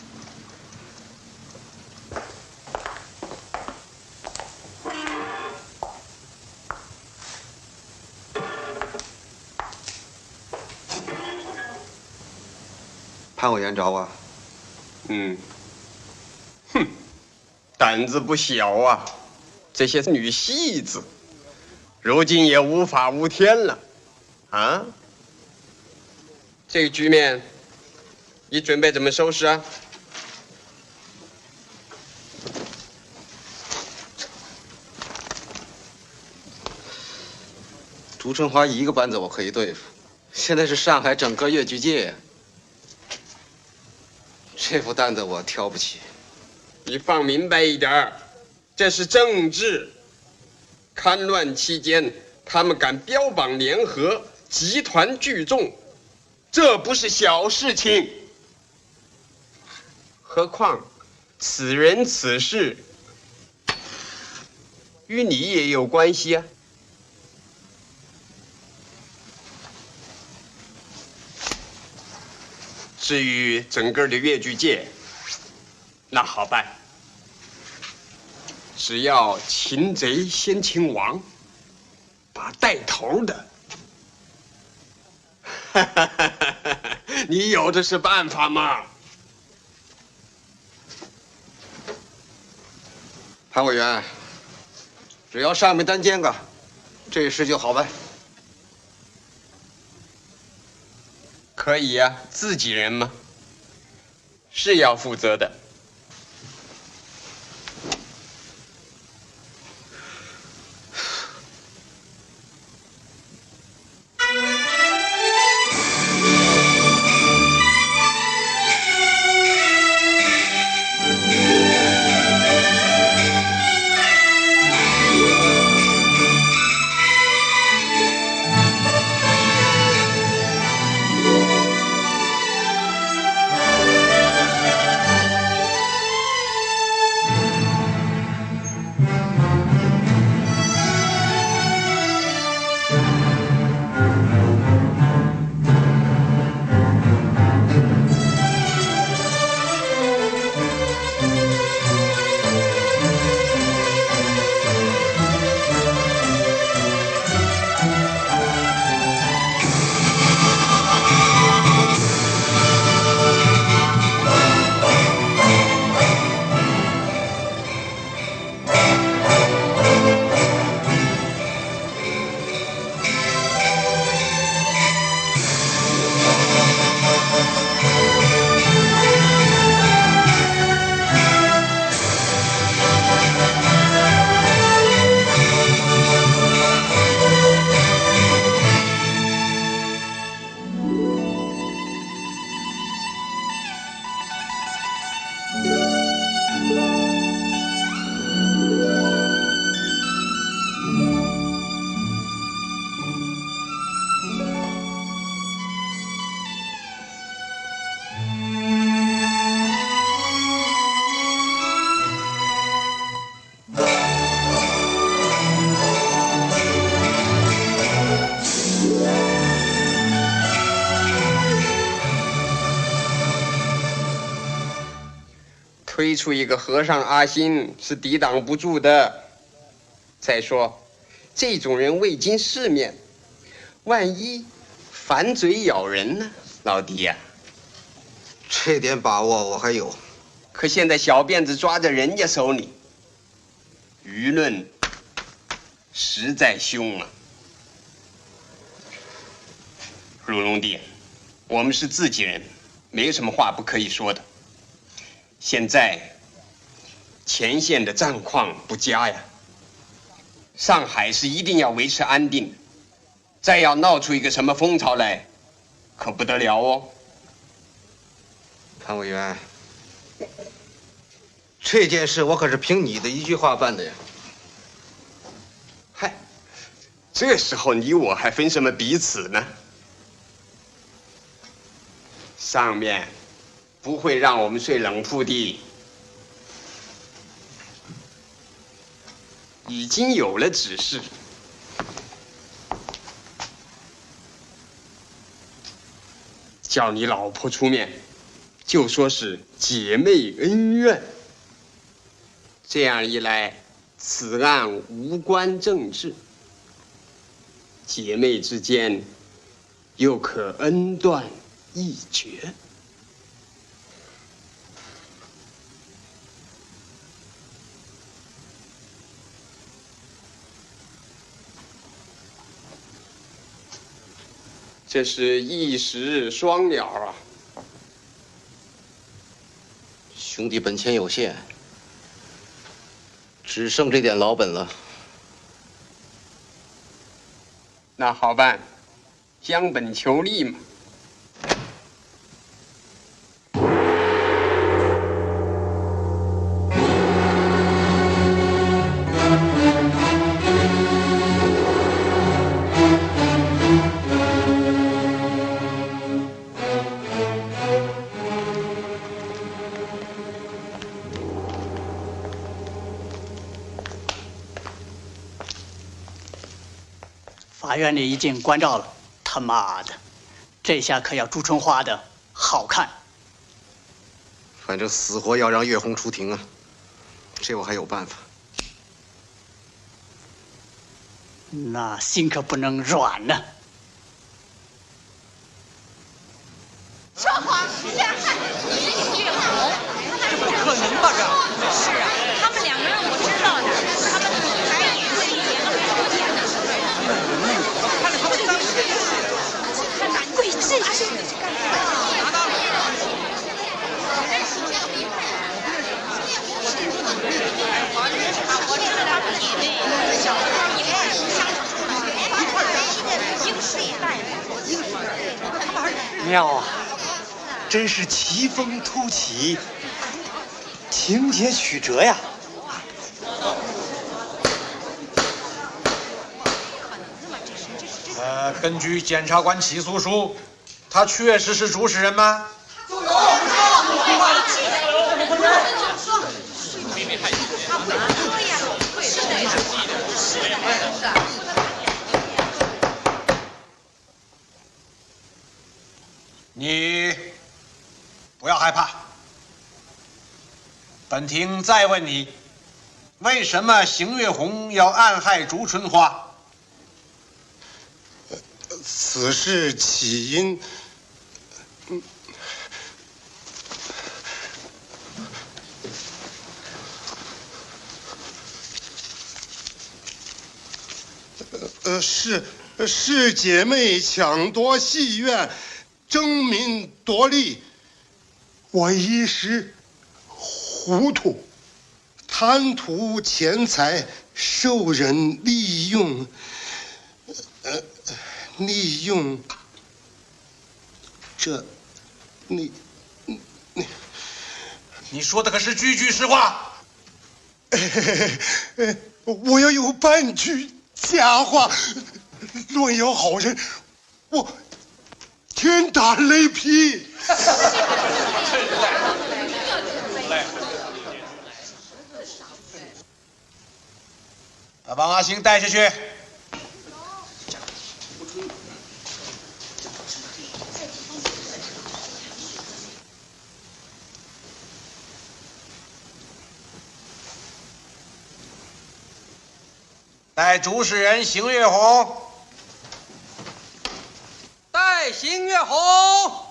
S: 潘委员找我。
T: 胆子不小啊！这些女戏子，如今也无法无天了，啊？这个局面，你准备怎么收拾啊？
S: 朱春华一个班子我可以对付，现在是上海整个越剧界，这副担子我挑不起。
T: 你放明白一点儿，这是政治。戡乱期间，他们敢标榜联合，集团聚众，这不是小事情。何况，此人此事与你也有关系啊。至于整个的越剧界，那好办。只要擒贼先擒王，把带头的，你有的是办法嘛。
S: 潘委员，只要上面担肩个，这事就好办。
T: 可以呀，自己人嘛，是要负责的。推出一个和尚阿新是抵挡不住的。再说，这种人未经世面，万一反嘴咬人呢？老弟呀，
S: 这点把握我还有。
T: 可现在小辫子抓在人家手里，舆论实在凶啊。陆龙弟，我们是自己人，没有什么话不可以说的。现在前线的战况不佳呀，上海是一定要维持安定的，再要闹出一个什么风潮来，可不得了哦。
S: 潘委员，这件事我可是凭你的一句话办的呀。
T: 嗨，这时候你我还分什么彼此呢？上面不会让我们睡冷铺的，已经有了指示。叫你老婆出面，就说是姐妹恩怨。这样一来，此案无关政治，姐妹之间又可恩断义绝。这是一石双鸟啊！
S: 兄弟本钱有限，只剩这点老本了。
T: 那好办，将本求利嘛。
O: 法院里已经关照了，他妈的，这下可要朱春花的好看。
S: 反正死活要让月红出庭啊，这我还有办法。
O: 那心可不能软呢。
K: 说谎，陷害，月红，
D: 这不可能吧？这
K: 是啊，他们两个人我知道的，他们还演戏演了好多年呢。
D: 看着他们当时的样子，
K: 看哪鬼这是拿到了。我知道他们姐妹小时候一块相处出来，一块英式一代
L: 妙啊，真是奇峰突起，情节曲折呀。
U: 根据检察官起诉书，他确实是主使人吗？你不要害怕，本庭再问你，为什么邢月红要暗害朱春花？
C: 此事起因，是姐妹抢夺戏院，争名夺利，我一时糊涂，贪图钱财，受人利用，利用这，
U: 你说的可是句句实话？
C: 我要有半句假话，若有好人，我天打雷劈。
U: 把王阿星带下去。带主使人邢月红。
D: 带邢月红。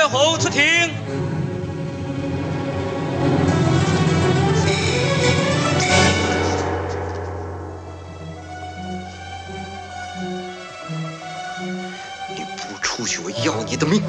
H: 月红出庭。
Q: 你不出去，我要你的命！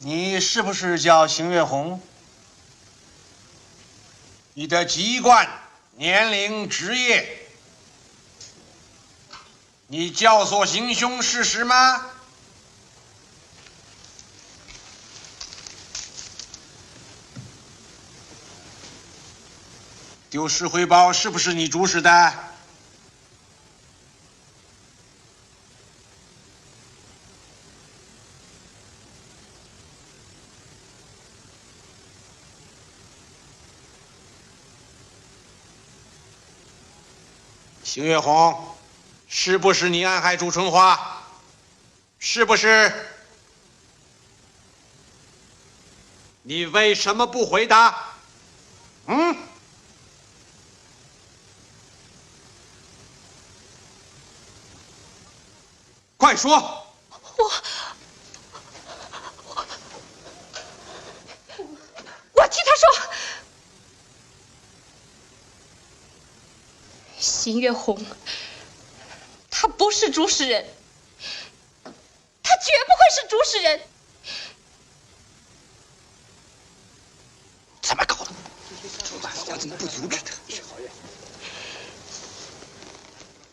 U: 你是不是叫邢月红？你的籍贯、年龄、职业，你教唆行凶事实吗？丢失回包是不是你主使的？邢月红，是不是你暗害朱春花？是不是？你为什么不回答？快说！
E: 我替他说。邢月红，他不是主使人，他绝不会是主使人。
Q: 怎么搞的？我怎么不阻止他？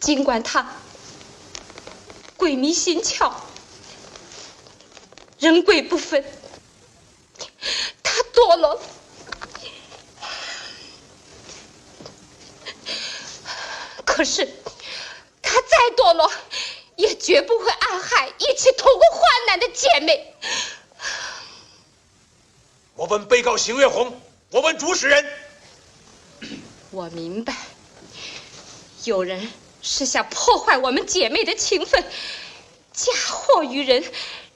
E: 尽管他鬼迷心窍，人鬼不分，他堕落了。可是，他再堕落，也绝不会暗害一起同过患难的姐妹。
U: 我问被告邢月红，我问主使人。
E: 我明白，有人是想破坏我们姐妹的情分，嫁祸于人，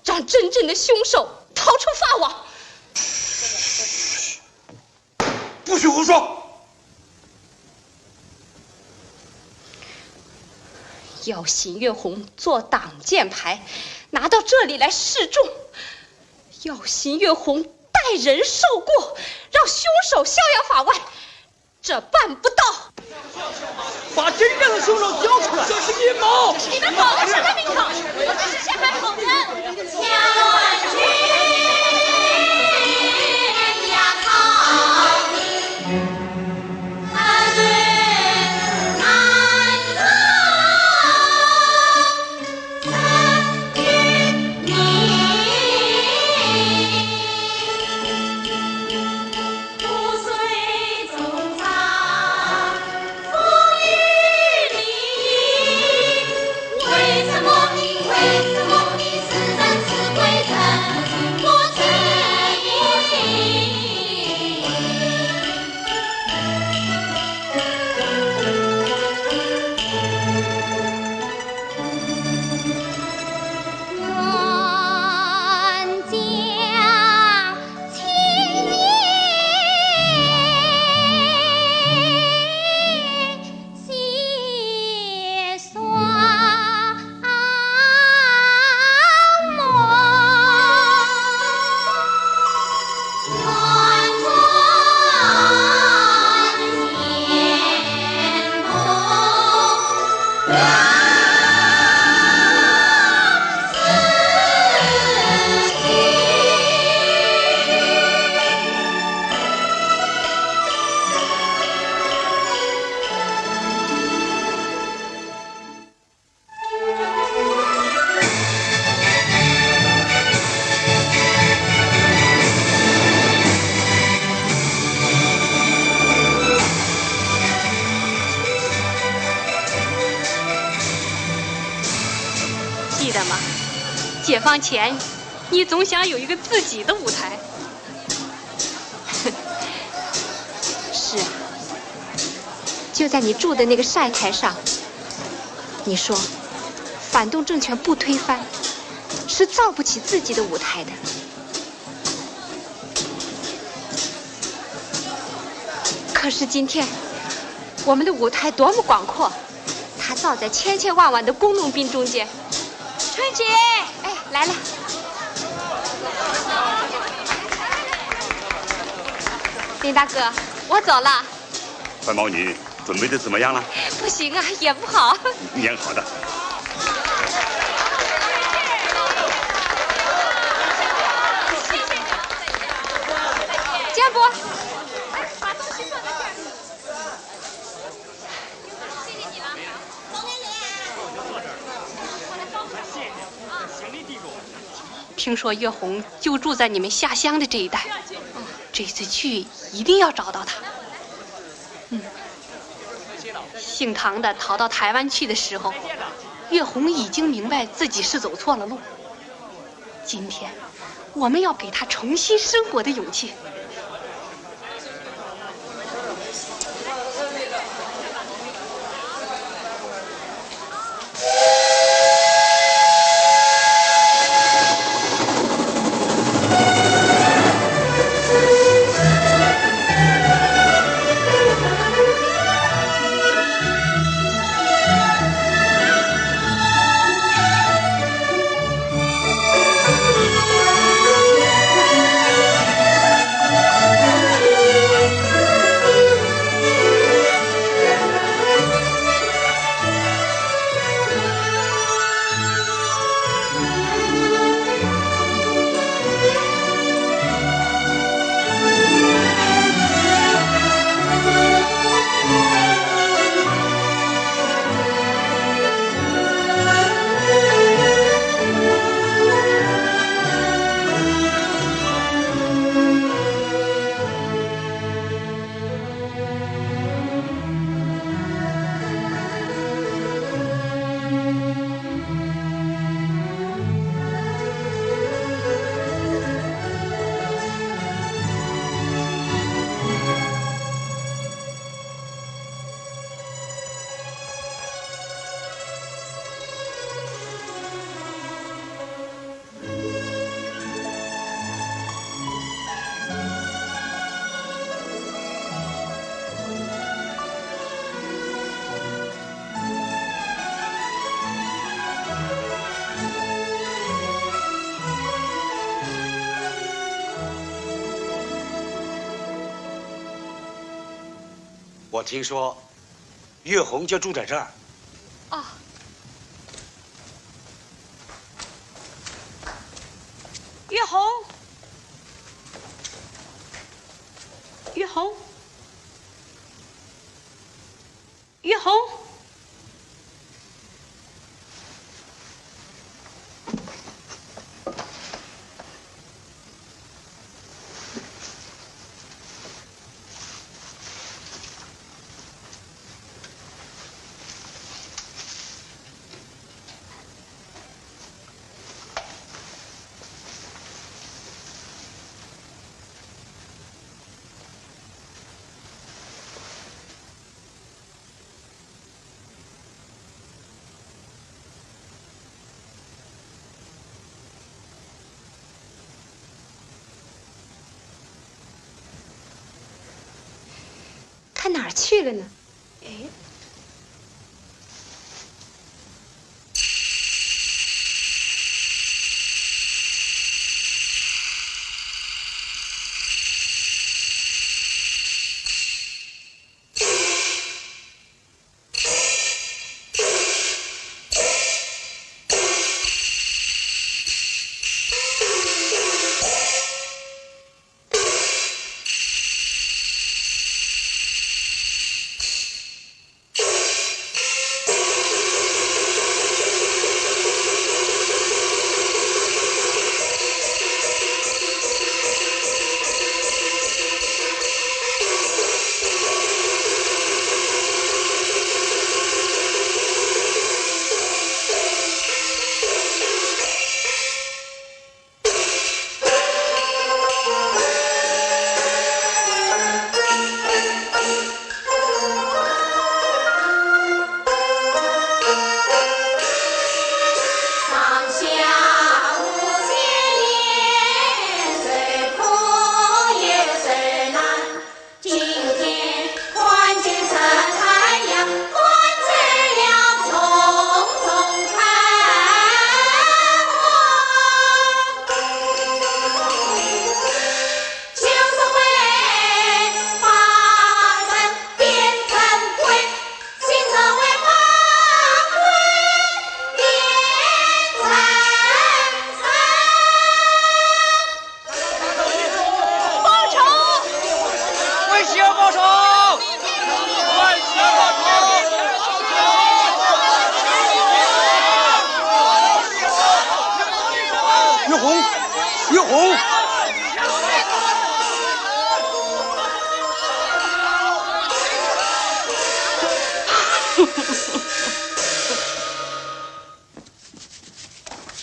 E: 让真正的凶手逃出法网。
U: 不许胡说！
E: 要邢月红做挡箭牌，拿到这里来示众；要邢月红代人受过，让凶手逍遥法外，这办不到。
H: 把真正的凶手交出来！这是阴谋！
A: 你们搞的是他们场，我只是陷害口人。千万军呀靠你！为
E: 的吗？解放前，你总想有一个自己的舞台。是啊，就在你住的那个晒台上，你说反动政权不推翻，是造不起自己的舞台的。可是今天，我们的舞台多么广阔，它造在千千万万的工农兵中间。春姐，哎，来了。林大哥，我走了。
J: 白毛女准备的怎么样了？
E: 不行啊，演不好。
J: 演好的。
E: 建波。听说岳红就住在你们下乡的这一带，这次去一定要找到他。姓唐的逃到台湾去的时候，岳红已经明白自己是走错了路。今天，我们要给他重新生活的勇气。
V: 我听说，岳红就住在这儿。
E: 哦。岳红，岳红，岳红。他哪儿去了呢？哎，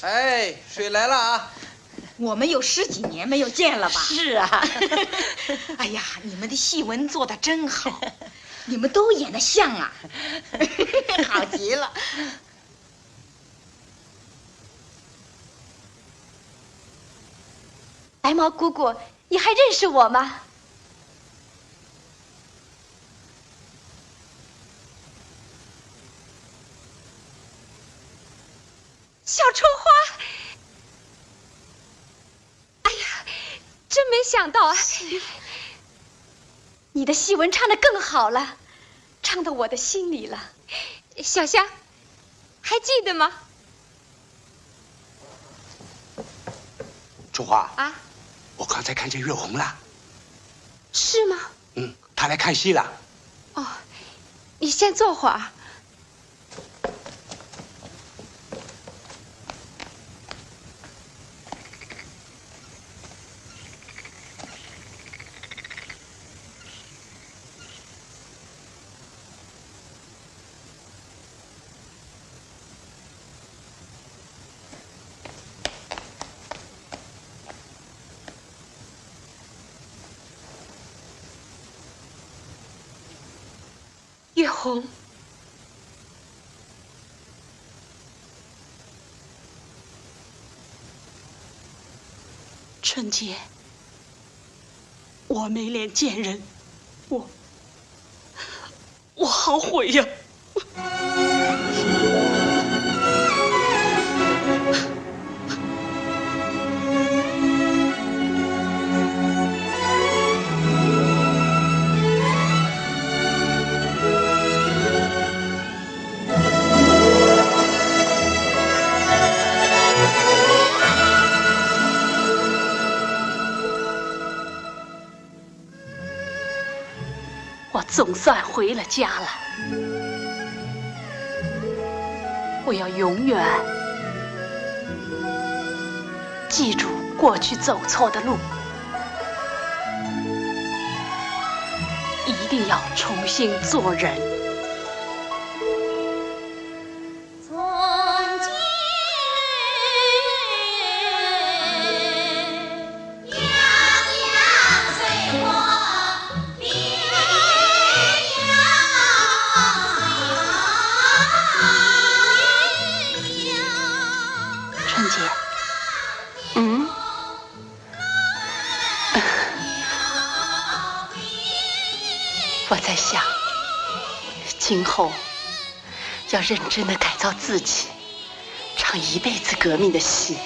G: 哎，水来了啊！
K: 我们有10几年没有见了吧？
N: 是啊。
K: 哎呀，你们的戏文做得真好，你们都演得像啊，好极了。
E: 白毛姑姑，你还认识我吗？小春花，哎呀，真没想到啊！你的戏文唱得更好了，唱到我的心里了。小香，还记得吗？
V: 春花
E: 啊，
V: 我刚才看见月红了。
E: 是吗？
V: 嗯，她来看戏了。
E: 哦，你先坐会儿。月红，
I: 春姐，我没脸见人，我好悔呀！总算回了家了，我要永远记住过去走错的路，一定要重新做人。我在想，今后要认真的改造自己，唱一辈子革命的戏。